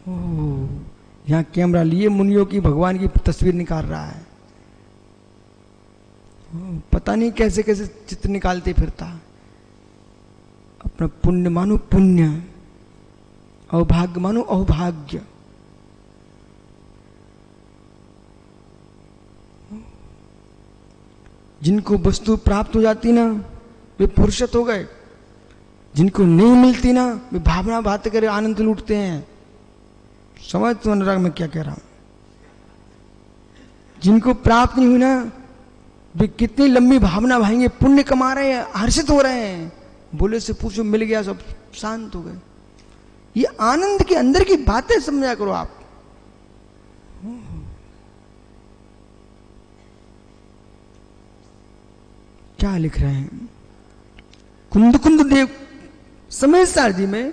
ओह, यहां कैमरा लिए मुनियों की भगवान की तस्वीर निकाल रहा है। पता नहीं कैसे कैसे चित्र निकालते फिरता। अपना पुण्य मानो पुण्य, अवभाग्य मानो अवभाग्य। जिनको वस्तु प्राप्त हो जाती ना वे पुरुषत हो गए, जिनको नहीं मिलती ना वे भावना बात करे आनंद लूटते हैं। समझ तो अनुराग मैं क्या कह रहा हूं? जिनको प्राप्त नहीं हुई ना वे कितनी लंबी भावना भाएंगे, पुण्य कमा रहे हैं, हर्षित हो रहे हैं। बोले से पूछो, मिल गया सब शांत हो गए। ये आनंद के अंदर की बातें समझा करो आप। क्या लिख रहे हैं कुंद देव समय सार जी में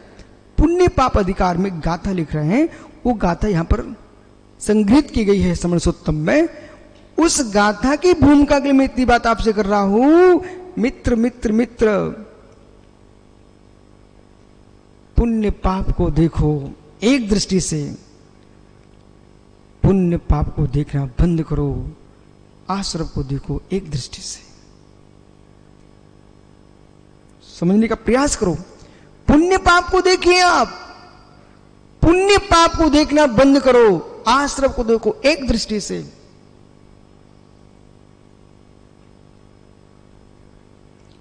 पुण्य पाप अधिकार में गाथा लिख रहे हैं। वो गाथा यहां पर संग्रहित की गई है समरसोत्तम में। उस गाथा की भूमिका के लिए मैं इतनी बात आपसे कर रहा हूं। मित्र मित्र मित्र, पुण्य पाप को देखो एक दृष्टि से, पुण्य पाप को देखना बंद करो, आश्रम को देखो एक दृष्टि से। समझने का प्रयास करो। पुण्य पाप को देखिए आप, पुण्य पाप को देखना बंद करो, आश्रम को देखो एक दृष्टि से।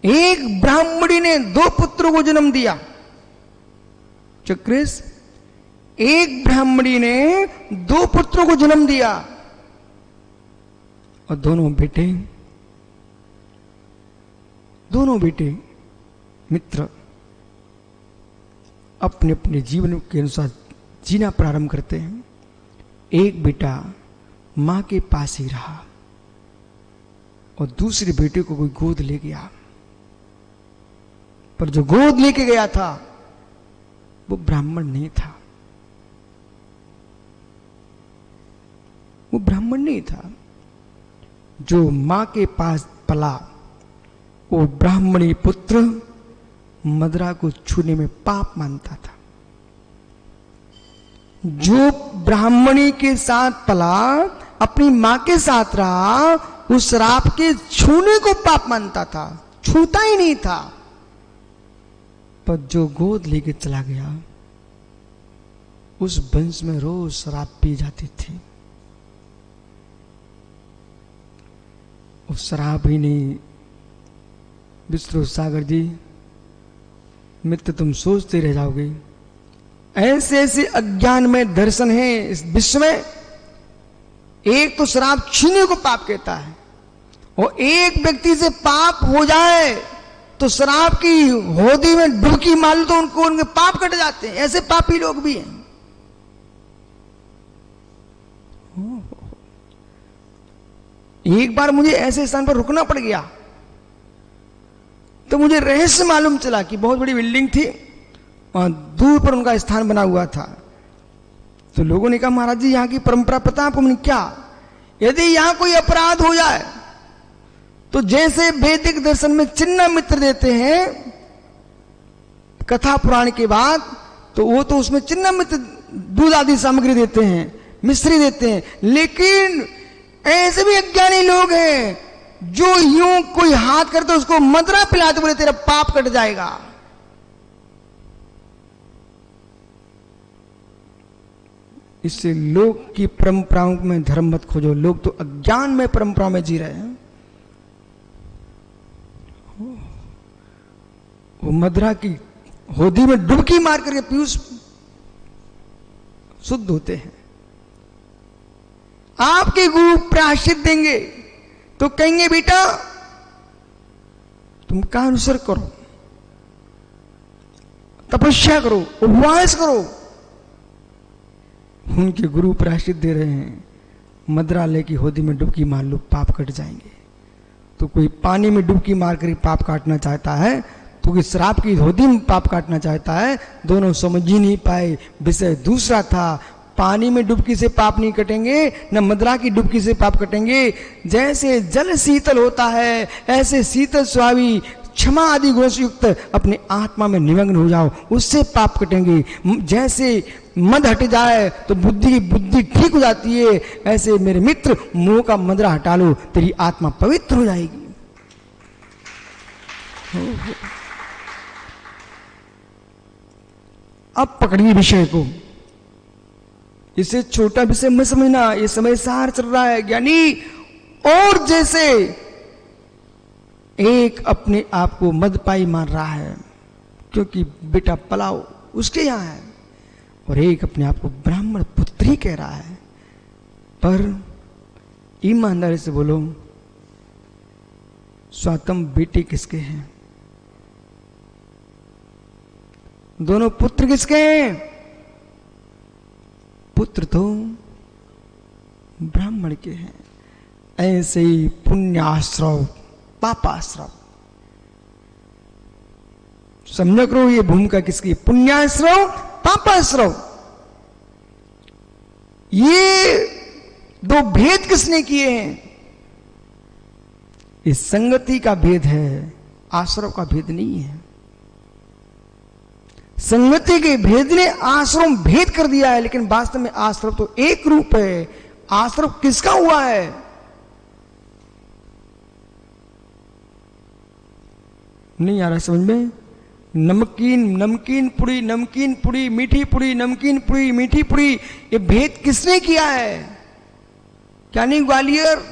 एक ब्राह्मणी ने 2 पुत्रों को जन्म दिया। चक्रेश, एक ब्राह्मणी ने 2 पुत्रों को जन्म दिया और दोनों बेटे मित्र अपने अपने जीवन के अनुसार जीना प्रारंभ करते हैं। एक बेटा मां के पास ही रहा और दूसरे बेटे को कोई गोद ले गया, पर जो गोद लेके गया था वो ब्राह्मण नहीं था। वो ब्राह्मण नहीं था। जो मां के पास पला वो ब्राह्मणी पुत्र मदरा को छूने में पाप मानता था। जो ब्राह्मणी के साथ पला, अपनी मां के साथ रहा, उस श्राप के छूने को पाप मानता था, छूता ही नहीं था। पर जो गोद लेके चला गया, उस वंश में रोज शराब पी जाती थी। उस शराब ही नहीं, विष्णु सागर जी मित्र, तुम सोचते रह जाओगे। ऐसे ऐसे अज्ञान में दर्शन है इस विश्व में। एक तो शराब छीने को पाप कहता है, और एक व्यक्ति से पाप हो जाए तो शराब की होदी में डुबकी मार लो तो उनके पाप कट जाते हैं। ऐसे पापी लोग भी हैं। एक बार मुझे ऐसे स्थान पर रुकना पड़ गया तो मुझे रहस्य मालूम चला कि बहुत बड़ी बिल्डिंग थी और दूर पर उनका स्थान बना हुआ था। तो लोगों ने कहा, महाराज जी यहां की परंपरा पता है आपको? मैंने क्या? यदि यहां कोई अपराध हो जाए तो जैसे वैदिक दर्शन में चिन्ह मित्र देते हैं कथा पुराण के बाद, तो वो तो उसमें चिन्ह मित्र दूध आदि सामग्री देते हैं, मिश्री देते हैं। लेकिन ऐसे भी अज्ञानी लोग हैं जो यूं कोई हाथ करते उसको मदरा पिलाते, बोले तेरा पाप कट जाएगा। इससे लोग की परंपराओं में धर्म मत खोजो। लोग तो अज्ञान में परंपराओं में जी रहे हैं। वो मदरा की होदी में डुबकी मार करके पीयूष शुद्ध होते हैं। आपके गुरु प्रायश्चित देंगे तो कहेंगे बेटा तुम का अनुसर करो, तपस्या करो, उपवास करो। उनके गुरु प्रायश्चित दे रहे हैं, मदरालय की होदी में डुबकी मार लो पाप कट जाएंगे। तो कोई पानी में डुबकी मार कर पाप काटना चाहता है, तो कोई शराब की होदी में पाप काटना चाहता है। दोनों समझ ही नहीं पाए। विषय दूसरा था। पानी में डुबकी से पाप नहीं कटेंगे, न मदरा की डुबकी से पाप कटेंगे। जैसे जल शीतल होता है, ऐसे शीतल स्वामी क्षमा आदि गुणों से युक्त अपने आत्मा में निमग्न हो जाओ, उससे पाप कटेंगे। जैसे मद हट जाए तो बुद्धि ठीक हो जाती है, ऐसे मेरे मित्र मोह का मदरा हटा लो, तेरी आत्मा पवित्र हो जाएगी। अब पकड़िए विषय को। इसे छोटा विषय मत समझना, ये समय सार चल रहा है ज्ञानी। और जैसे एक अपने आप को मदपाई मान रहा है क्योंकि बेटा पलाओ उसके यहां है, और एक अपने आप को ब्राह्मण पुत्री कह रहा है। पर ईमानदारी से बोलो, स्वातम बेटे किसके हैं? दोनों पुत्र किसके हैं? पुत्र तो ब्राह्मण के हैं। ऐसे ही पुण्याश्रव पापाश्रव। समझ करो ये भूमिका किसकी? पुण्याश्रव पापाश्रव। ये दो भेद किसने किए हैं? इस संगति का भेद है, आश्रव का भेद नहीं है। संगति के भेद ने आश्रम भेद कर दिया है, लेकिन वास्तव में आश्रम तो एक रूप है। आश्रम किसका हुआ है? नहीं आ रहा समझ में? नमकीन नमकीन पुड़ी, नमकीन पुड़ी, मीठी पुड़ी, नमकीन पुड़ी, मीठी पुड़ी, ये भेद किसने किया है? क्या नहीं ग्वालियर?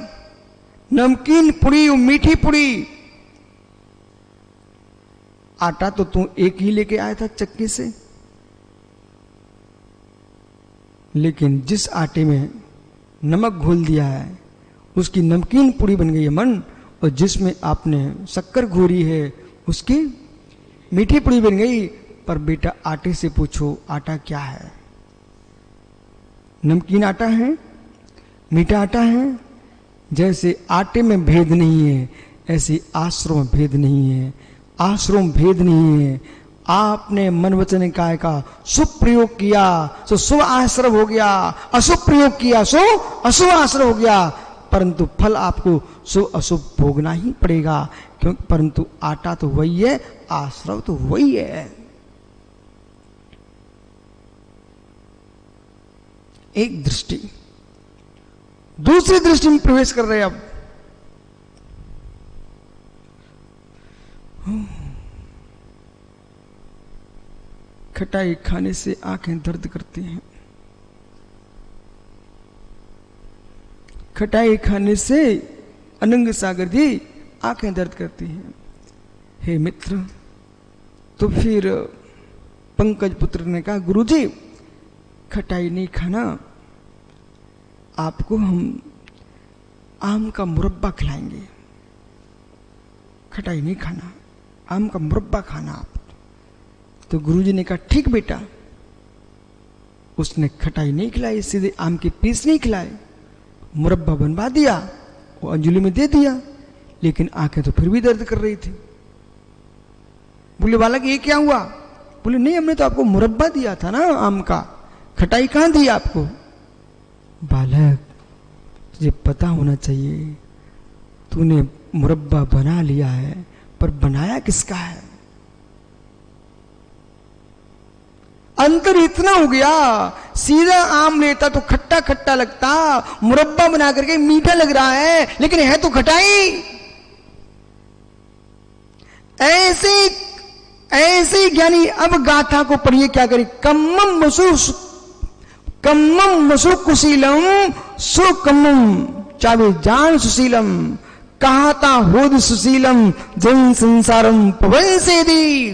नमकीन पुड़ी और मीठी पुड़ी। आटा तो तू एक ही लेके आया था चक्की से, लेकिन जिस आटे में नमक घोल दिया है उसकी नमकीन पुड़ी बन गई है मन, और जिसमें आपने शक्कर घोरी है उसकी मीठी पुड़ी बन गई। पर बेटा आटे से पूछो आटा क्या है? नमकीन आटा है, मीठा आटा है। जैसे आटे में भेद नहीं है ऐसे आश्रम में भेद नहीं है, आश्रम भेद नहीं है। आपने मन वचन काय का शुभ प्रयोग किया तो शुभ आश्रम हो गया, अशुभ प्रयोग किया सो अशुभ आश्रम हो गया, परंतु फल आपको शुभ अशुभ भोगना ही पड़ेगा। क्योंकि परंतु आटा तो वही है, आश्रव तो वही है। एक दृष्टि। दूसरी दृष्टि में प्रवेश कर रहे हैं अब। खटाई खाने से आंखें दर्द करती हैं। खटाई खाने से अनंग सागर जी आंखें दर्द करती हैं। हे मित्र, तो फिर पंकज पुत्र ने कहा गुरुजी खटाई नहीं खाना, आपको हम आम का मुरब्बा खिलाएंगे। खटाई नहीं खाना, आम का मुरब्बा खाना आप। तो गुरुजी ने कहा ठीक बेटा। उसने खटाई नहीं खिलाई, सीधे आम के पीस नहीं खिलाए, मुरब्बा बनवा दिया, वो अंजलि में दे दिया, लेकिन आंखें तो फिर भी दर्द कर रही थी। बोले बालक ये क्या हुआ? बोले नहीं, हमने तो आपको मुरब्बा दिया था ना आम का, खटाई कहां दी आपको? बालक तुझे पता होना चाहिए, तूने मुरब्बा बना लिया है, पर बनाया किसका है? अंतर इतना हो गया, सीधा आम लेता तो खट्टा खट्टा लगता, मुरब्बा बना करके मीठा लग रहा है, लेकिन है तो खटाई। ऐसे ऐसे ज्ञानी अब गाथा को पढ़िए क्या करे। कम्मम मसु कुशीलम सुकम्मम चावे जान सुशीलम, कहाता होद सुशीलम जन संसारम पवन से दी।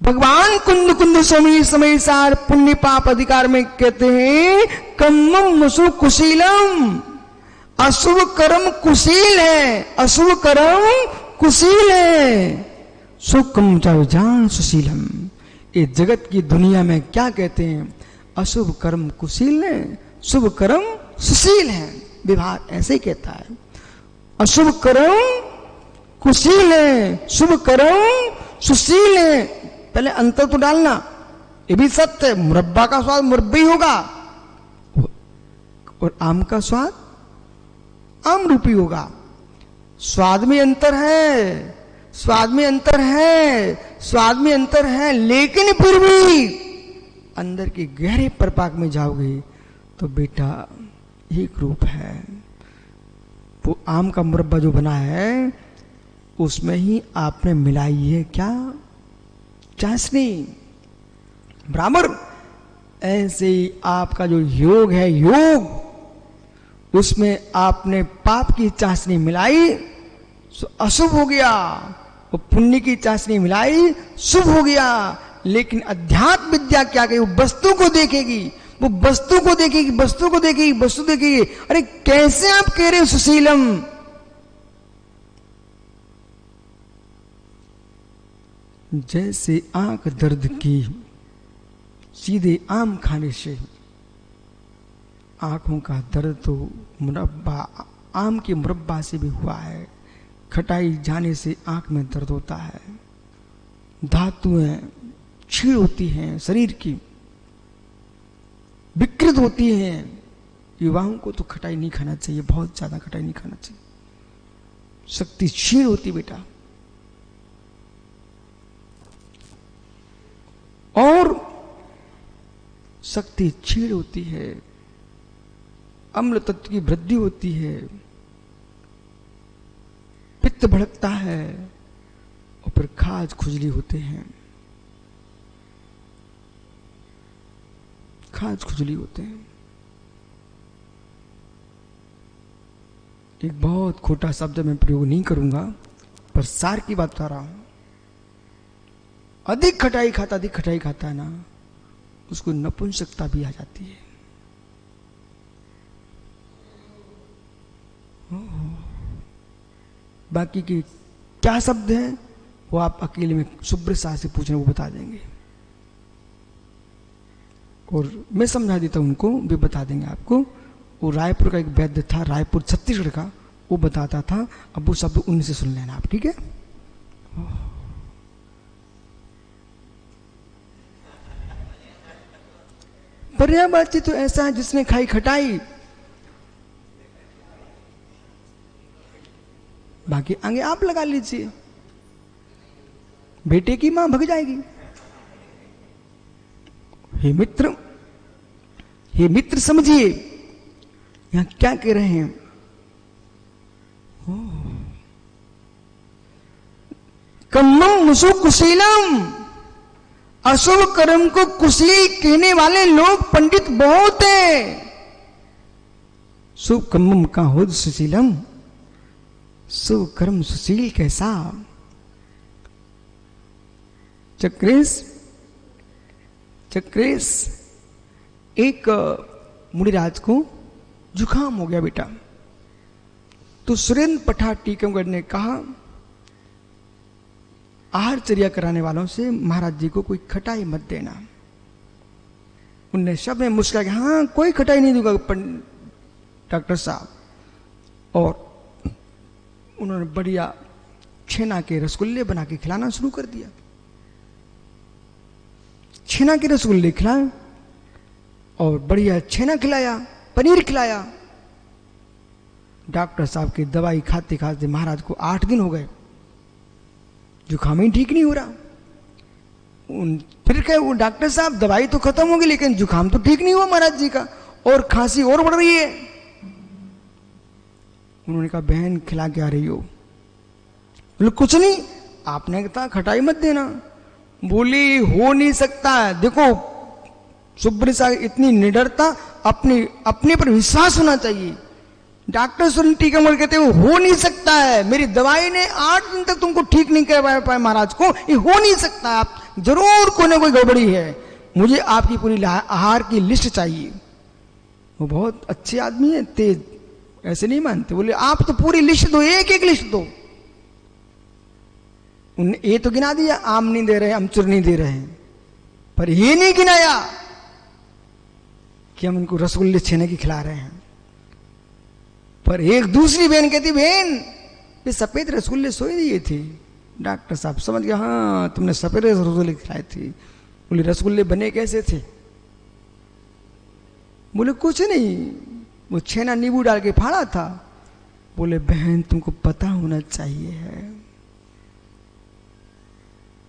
भगवान कुंद कुंद स्वामी समय सार पुण्य पाप अधिकार में कहते हैं कम्मम मसु कुशीलम, अशुभ कर्म कुशील है, अशुभ कर्म कुशील है। सुकम चाहे जान सुशीलम। ये जगत की दुनिया में क्या कहते हैं? अशुभ कर्म कुशील है, शुभ कर्म सुशील है। विभाग ऐसे ही कहता है, अशुभ कर्म कुशील है, शुभ कर्म सुशील है। पहले अंतर तो डालना, ये भी सत्य है, मुरब्बा का स्वाद मुरब्बा ही होगा और आम का स्वाद आम रूपी होगा। स्वाद में अंतर है, स्वाद में अंतर है, स्वाद में अंतर है, लेकिन फिर भी अंदर के गहरे परपाक में जाओगे तो बेटा एक रूप है। वो आम का मुरब्बा जो बना है उसमें ही आपने मिलाई है क्या? चाशनी। बराबर ऐसे ही आपका जो योग है, योग, उसमें आपने पाप की चाशनी मिलाई तो अशुभ हो गया, और पुण्य की चाशनी मिलाई शुभ हो गया। लेकिन अध्यात्म विद्या क्या कही? वो वस्तु को देखेगी, वो वस्तु को देखेगी, वस्तु को देखेगी, वस्तु देखेगी। अरे कैसे आप कह रहे हो सुशीलम? जैसे आंख दर्द की सीधे आम खाने से, आंखों का दर्द तो मुरब्बा, आम के मुरब्बा से भी हुआ है। खटाई जाने से आंख में दर्द होता है, धातुएं छीड़ होती हैं, शरीर की विकृत होती हैं। युवाओं को तो खटाई नहीं खाना चाहिए, बहुत ज्यादा खटाई नहीं खाना चाहिए, शक्ति छीड़ होती बेटा। और शक्ति छीड़ होती है, अम्ल तत्व की वृद्धि होती है, पित्त भड़कता है और फिर खाज खुजली होते हैं, खाज खुजली होते हैं। एक बहुत खोटा शब्द मैं प्रयोग नहीं करूंगा, पर सार की बात बता रहा हूं। अधिक खटाई खाता है ना, उसको नपुंसकता भी आ जाती है। बाकी के क्या शब्द हैं वो आप अकेले में सुब्रत शाह से पूछना, वो बता देंगे, और मैं समझा देता हूं उनको, भी बता देंगे आपको। वो रायपुर का एक वैद्य था, रायपुर छत्तीसगढ़ का, वो बताता था। अब वो शब्द उनसे सुन लेना आप, ठीक है। पर्यायवाची तो ऐसा है जिसने खाई खटाई, बाकी आगे आप लगा लीजिए। बेटे की मां भग जाएगी। हे मित्र समझिए यहां क्या कह रहे हैं। कम्मम मुसु कुशीलम, अशुभ कर्म को कुशील कहने वाले लोग पंडित बहुत हैं। शुभ कर्म का हो सुशीलम, शुभ कर्म सुशील कैसा। चक्रेश एक मुनिराज को जुकाम हो गया बेटा, तो सुरेंद्र पठार टीकमगढ़ ने कहा आहारचर्या कराने वालों से महाराज जी को कोई खटाई मत देना। उनने सब में मुस्कुरा के हाँ कोई खटाई नहीं दूंगा डॉक्टर साहब, और उन्होंने बढ़िया छेना के रसगुल्ले बना के खिलाना शुरू कर दिया। छेना के रसगुल्ले खिलाए और बढ़िया छेना खिलाया, पनीर खिलाया। डॉक्टर साहब की दवाई खाते खाते महाराज को 8 दिन हो गए, जुकाम ही ठीक नहीं हो रहा। फिर कहे वो डॉक्टर साहब दवाई तो खत्म होगी लेकिन जुकाम तो ठीक नहीं हुआ महाराज जी का, और खांसी और बढ़ रही है। उन्होंने कहा बहन खिला के आ रही हो? बोले कुछ नहीं, आपने कहा खटाई मत देना। बोली हो नहीं सकता। देखो सुब्रत शाह इतनी निडरता, अपने पर विश्वास होना चाहिए। डॉक्टर सुन टीकमगढ़ कहते हो नहीं सकता है, मेरी दवाई ने 8 दिन तक तुमको ठीक नहीं करवा पाए महाराज को, ये हो नहीं सकता, आप जरूर कोई ना कोई गड़बड़ी है, मुझे आपकी पूरी आहार की लिस्ट चाहिए। वो बहुत अच्छे आदमी है, तेज, ऐसे नहीं मानते। बोले आप तो पूरी लिस्ट दो, एक लिस्ट दो। उन्हें ये तो गिना दिया आम नहीं दे रहे, अमचूर नहीं दे रहे हैं, पर ये नहीं गिनाया कि हम उनको रसगुल्ले छेने की खिला रहे हैं। पर एक दूसरी बहन कहती बहन ये सफेद रसगुल्ले सोए दिए थे। डॉक्टर साहब समझ गया हाँ तुमने सफेद रसगुल्ले खिलाए थे। बोले रसगुल्ले बने कैसे थे? बोले कुछ नहीं, वो छेना नींबू डाल के फाड़ा था। बोले बहन तुमको पता होना चाहिए है,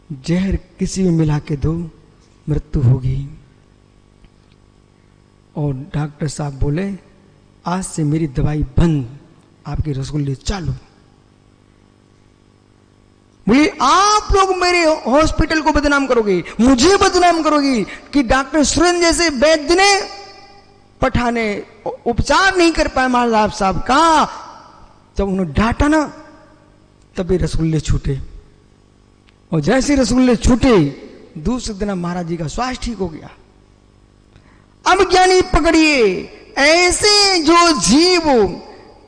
जहर किसी में मिला के दो मृत्यु होगी। और डॉक्टर साहब बोले आज से मेरी दवाई बंद, आपके रसगुल्ले चालू। बोले आप लोग मेरे हॉस्पिटल को बदनाम करोगे, मुझे बदनाम करोगे कि डॉक्टर सुरेंद्र जैसे वैद्य ने पठाने उपचार नहीं कर पाए महाराज साहब का। जब उन्होंने डांटा ना तभी रसगुल्ले छूटे, और जैसे रसगुल्ले छूटे दूसरे दिन महाराज जी का स्वास्थ्य ठीक हो गया। अब ज्ञानी पकड़िए, ऐसे जो जीव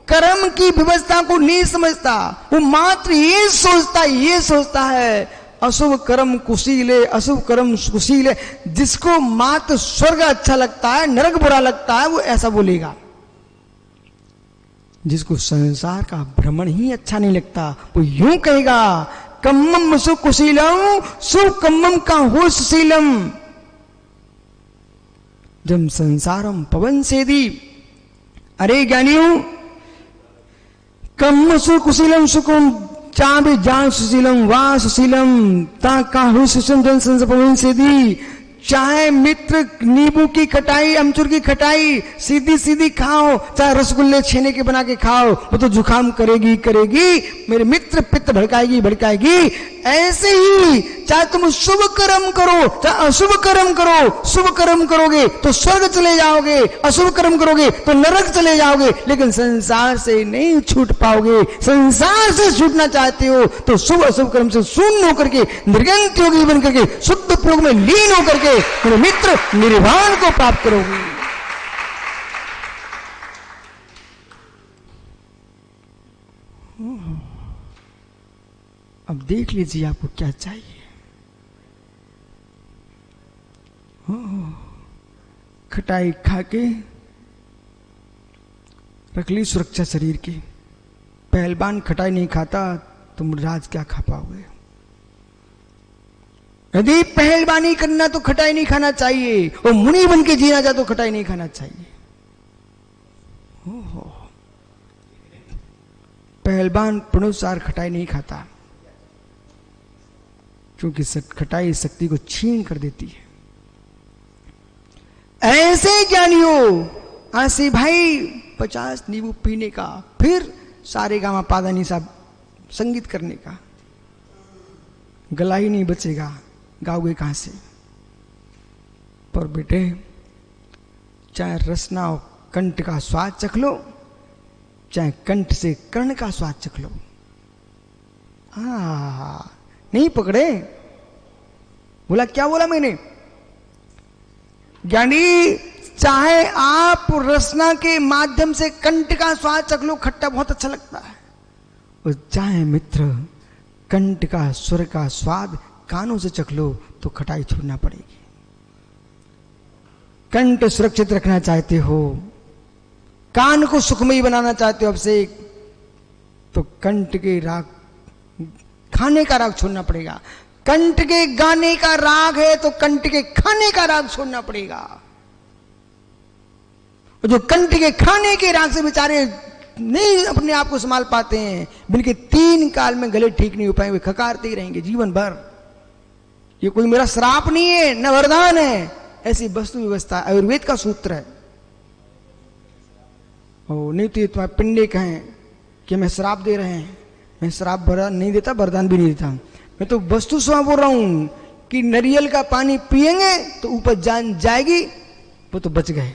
कर्म की व्यवस्था को नहीं समझता, वो मात्र ये सोचता है अशुभ कर्म कुशील है, अशुभ कर्म कुशील है। जिसको मात्र स्वर्ग अच्छा लगता है, नरक बुरा लगता है, वो ऐसा बोलेगा। जिसको संसार का भ्रमण ही अच्छा नहीं लगता, वो यूं कहेगा कम्मम सुकुशीलम सुकम्मम का हो सुशीलम। जम संसारम पवन सेदी, अरे ज्ञानियों कम्म सुकुशीलम सुकुम चाबे जान सुशीलम वाह सुशीलम ता का हो सुशीलम जन संस पवन सेदी। चाहे मित्र नींबू की खटाई, अमचूर की खटाई सीधी सीधी खाओ, चाहे रसगुल्ले छेने के बना के खाओ, वो तो जुकाम करेगी करेगी, मेरे मित्र पित्त भड़काएगी भड़काएगी। ऐसे ही चाहे तुम शुभ कर्म करो चाहे अशुभ कर्म करो, शुभ कर्म करोगे तो स्वर्ग चले जाओगे, अशुभ कर्म करोगे तो नरक चले जाओगे, लेकिन संसार से नहीं छूट पाओगे। संसार से छूटना चाहते हो तो शुभ अशुभ कर्म से शून्य होकर के, निर्गंत योगी बन करके, शुद्ध प्रयोग में लीन होकर के मेरे मित्र निर्वाण को प्राप्त करोगे। अब देख लीजिए आपको क्या चाहिए। खटाई खा के रख ली सुरक्षा शरीर की। पहलवान खटाई नहीं खाता तुम राज क्या खा पाओगे। यदि पहलवानी करना तो खटाई नहीं खाना चाहिए, और मुनि बन के जीना चाहे तो खटाई नहीं खाना चाहिए। पहलवान पुरुषार खटाई नहीं खाता, क्योंकि खटाई शक्ति को छीन कर देती है। ऐसे ज्ञानियों आसे भाई 50 नींबू पीने का, फिर सारे गामा पादानी सा संगीत करने का, गला ही नहीं बचेगा, गाओगे कहां से। पर बेटे चाहे रसना और कंठ का स्वाद चख लो, चाहे कंठ से कर्ण का स्वाद चख लो। नहीं पकड़े। बोला क्या बोला मैंने? ज्ञानी चाहे आप रसना के माध्यम से कंठ का स्वाद चख लो, खट्टा बहुत अच्छा लगता है, और चाहे मित्र कंठ का स्वर का स्वाद कानों से चख लो तो खटाई छोड़ना पड़ेगी। कंठ सुरक्षित रखना चाहते हो, कान को सुखमयी बनाना चाहते हो, अब से तो कंठ के राग, खाने का राग छोड़ना पड़ेगा। कंठ के गाने का राग है तो कंठ के खाने का राग छोड़ना पड़ेगा। और जो कंठ के खाने के राग से बेचारे नहीं अपने आप को संभाल पाते हैं, बिल्कुल 3 काल में गले ठीक नहीं हो पाए, वे खकारते ही रहेंगे जीवन भर। ये कोई मेरा श्राप नहीं है न वरदान है, ऐसी वस्तु व्यवस्था आयुर्वेद का सूत्र है। नहीं तो ये तुम्हारे पिंडे कहें कि मैं श्राप दे रहे हैं, मैं श्राप भरा नहीं देता, वरदान भी नहीं देता। मैं तो वस्तु स्वयं बोल रहा हूं कि नारियल का पानी पिएंगे तो ऊपर जान जाएगी, वो तो बच गए।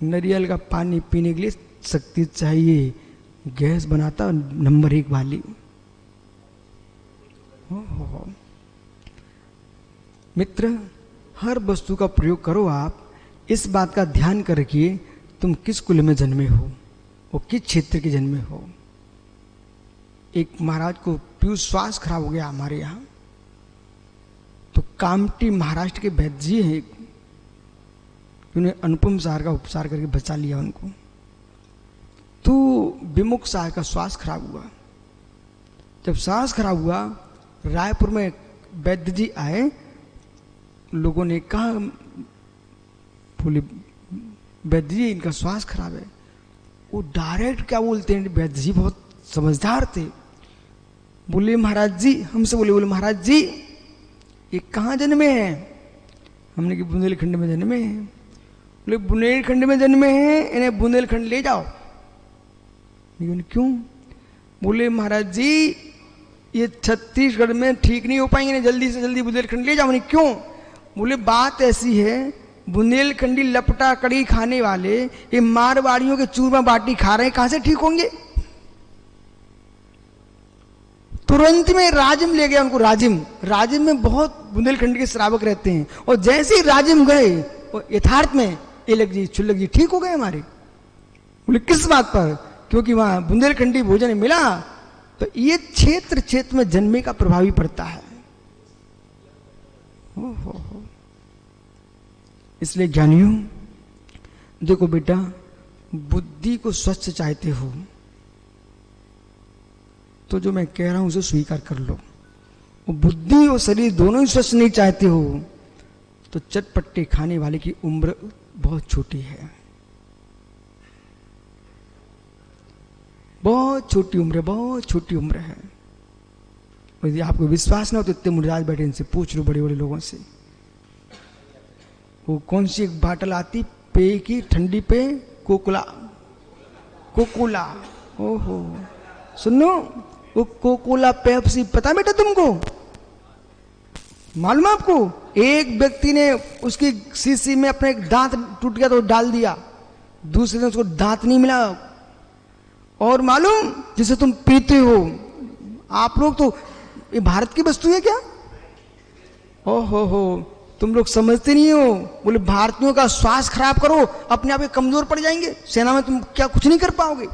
नारियल का पानी पीने के लिए शक्ति चाहिए, गैस बनाता नंबर 1 वाली। मित्र हर वस्तु का प्रयोग करो। आप इस बात का ध्यान कर रखिए तुम किस कुल में जन्मे हो और किस क्षेत्र के जन्मे हो। एक महाराज को पीयूष श्वास खराब हो गया हमारे यहाँ, तो कामटी महाराष्ट्र के वैद्य जी हैं, उन्हें अनुपम सार का उपचार करके बचा लिया उनको। तो विमुख सार का श्वास खराब हुआ। जब श्वास खराब हुआ, रायपुर में वैद्य जी आए, लोगों ने कहा बोले वैद्य जी इनका श्वास खराब है। वो डायरेक्ट क्या बोलते हैं, वैद्य जी बहुत समझदार थे, बोले महाराज जी, हमसे बोले महाराज जी ये कहाँ जन्मे हैं? हमने कि बुंदेलखंड में जन्मे हैं। बोले बुंदेलखंड में जन्मे हैं, इन्हें बुंदेलखंड ले जाओ। लेकिन क्यों? बोले महाराज जी ये छत्तीसगढ़ में ठीक नहीं हो पाएंगे, जल्दी से जल्दी बुंदेलखंड ले जाओ। क्यों? बोले बात ऐसी है, बुंदेलखंडी लपटा कड़ी खाने वाले ये मारवाड़ियों के चूरमा बाटी खा रहे हैं, कहां से ठीक होंगे? तुरंत में राजिम ले गया उनको। राजिम में बहुत बुंदेलखंड के श्रावक रहते हैं, और जैसे ही राजिम गए और यथार्थ में ये लग जी चुल्लक जी ठीक हो गए हमारे। बोले किस बात पर? क्योंकि वहां बुंदेलखंडी भोजन मिला। तो ये क्षेत्र में जन्मे का प्रभावी पड़ता है। इसलिए ज्ञानियों देखो बेटा, बुद्धि को स्वच्छ चाहते हो तो जो मैं कह रहा हूं उसे स्वीकार कर लो। वो बुद्धि और शरीर दोनों ही स्वच्छ नहीं चाहते हो तो चटपटे खाने वाले की उम्र बहुत छोटी है, बहुत छोटी उम्र है। और यदि आपको विश्वास ना हो तो इतने मुराद बैठे इनसे पूछ लो, बड़े बड़े लोगों से। वो कौन सी एक बाटल आती पेय की ठंडी पे, कोकोला, कोकोला, ओहो सुनो, वो कोकोला पेप्सी पता बेटा तुमको, मालूम है आपको? एक व्यक्ति ने उसकी शीशी में अपने एक दांत टूट गया तो डाल दिया, दूसरे दिन उसको दांत नहीं मिला। और मालूम जिसे तुम पीते हो, आप लोग तो ये भारत की वस्तु है क्या? ओहो, तुम लोग समझते नहीं हो। बोले भारतीयों का स्वास्थ्य खराब करो, अपने आप कमजोर पड़ जाएंगे, सेना में तुम क्या कुछ नहीं कर पाओगे।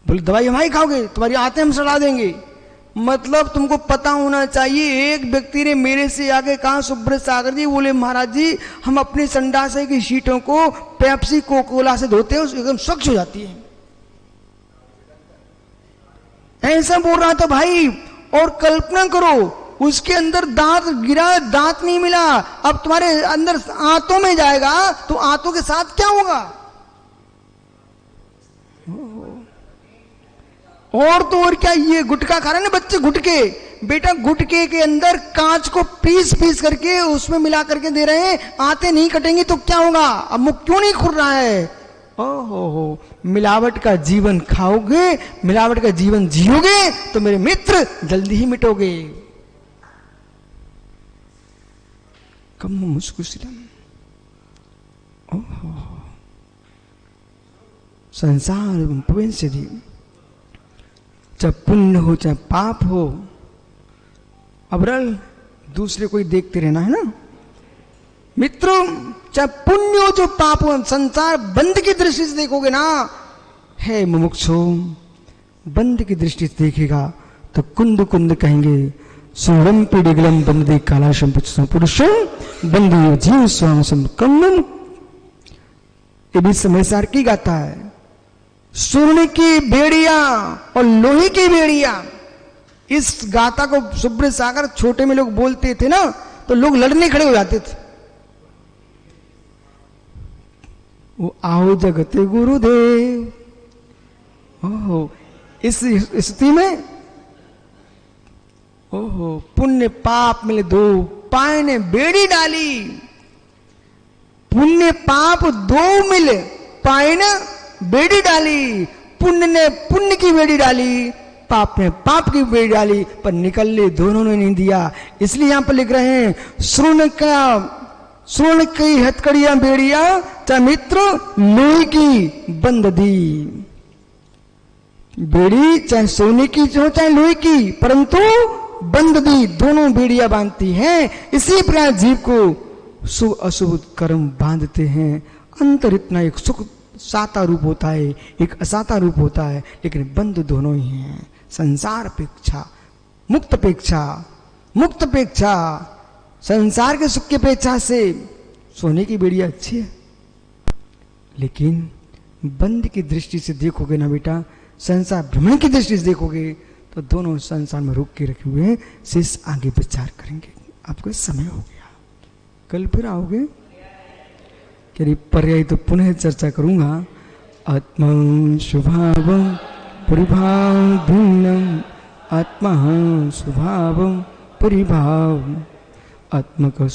बोले दवाई हमारी खाओगे, तुम्हारी आंतें हम सड़ा देंगे। मतलब तुमको पता होना चाहिए। एक व्यक्ति ने मेरे से आगे कहा, सुब्रत सागर जी, बोले महाराज जी हम अपने संडासे की सीटों को पेप्सी कोकोला से धोते हैं, एकदम स्वच्छ हो जाती है। ऐसा बोल रहा था भाई। और कल्पना करो उसके अंदर दांत गिरा, दांत नहीं मिला, अब तुम्हारे अंदर आंतों में जाएगा तो आंतों के साथ क्या होगा? और तो और क्या, ये गुटखा खा रहे हैं ना बच्चे, गुटके, बेटा गुटके के अंदर कांच को पीस पीस करके उसमें मिला करके दे रहे हैं, आंतें नहीं कटेंगी तो क्या होगा? अब मुख क्यों नहीं खुल रहा है? ओहो, मिलावट का जीवन खाओगे, मिलावट का जीवन जियोगे तो मेरे मित्र जल्दी ही मिटोगे। कम मुस्कुसिलम, ओहो, संसार पुंसदी, चाहे पुण्य हो चाहे पाप हो, अबरल दूसरे को ही देखते रहना है ना मित्रों। चाहे पुण्य हो जो पाप हो, संसार बंद की दृष्टि से देखोगे ना, है मुमुक्षु, बंद की दृष्टि से देखेगा तो कुंद कुंद कहेंगे, सूरम पीडिगलम बंदे कालाशम पुरुषम बंदे जीव स्वाम कन्नम। ये भी समय सार की गाता है। स्वर्ण की बेड़िया और लोहे की बेड़िया, इस गाथा को सुब्रत सागर छोटे में लोग बोलते थे ना तो लोग लड़ने खड़े हो जाते थे। वो आओ जगते गुरुदेव, ओहो, इस स्थिति में ओहो, पुण्य पाप मिले दो, पाए ने बेड़ी डाली, पुण्य पाप दो मिले, पाए ने बेड़ी डाली, पुण्य ने पुण्य की बेड़ी डाली, पाप ने पाप की बेड़ी डाली, पर निकलने दोनों ने नहीं दिया। इसलिए यहां पर लिख रहे हैं, स्वर्ण की हथकड़ियां बेड़िया, चाहे मित्र लोहे की बंद दी। बेड़ी चाहे सोने की हो चाहे लोहे की, परंतु बंद दी, दोनों बेड़ियां बांधती हैं। इसी प्रकार जीव को शुभ अशुभ कर्म बांधते हैं। अंतर इतना एक सुख साता रूप होता है, एक असाता रूप होता है, लेकिन बंद दोनों ही हैं। संसार अपेक्षा मुक्त अपेक्षा, मुक्त अपेक्षा संसार के सुख की अपेक्षा से सोने की बेड़िया अच्छी है। लेकिन बंद की दृष्टि से देखोगे ना बेटा, संसार भ्रमण की दृष्टि से देखोगे तो दोनों संसार में रोक के रखे हुए हैं। शेष आगे विचार करेंगे। आपको समय हो गया, कल फिर आओगे यदि पर्याय तो पुनः चर्चा करूंगा। आत्मा स्वभाव परिभाव भिन्नम, आत्मा स्वभाव परिभाव, आत्मा का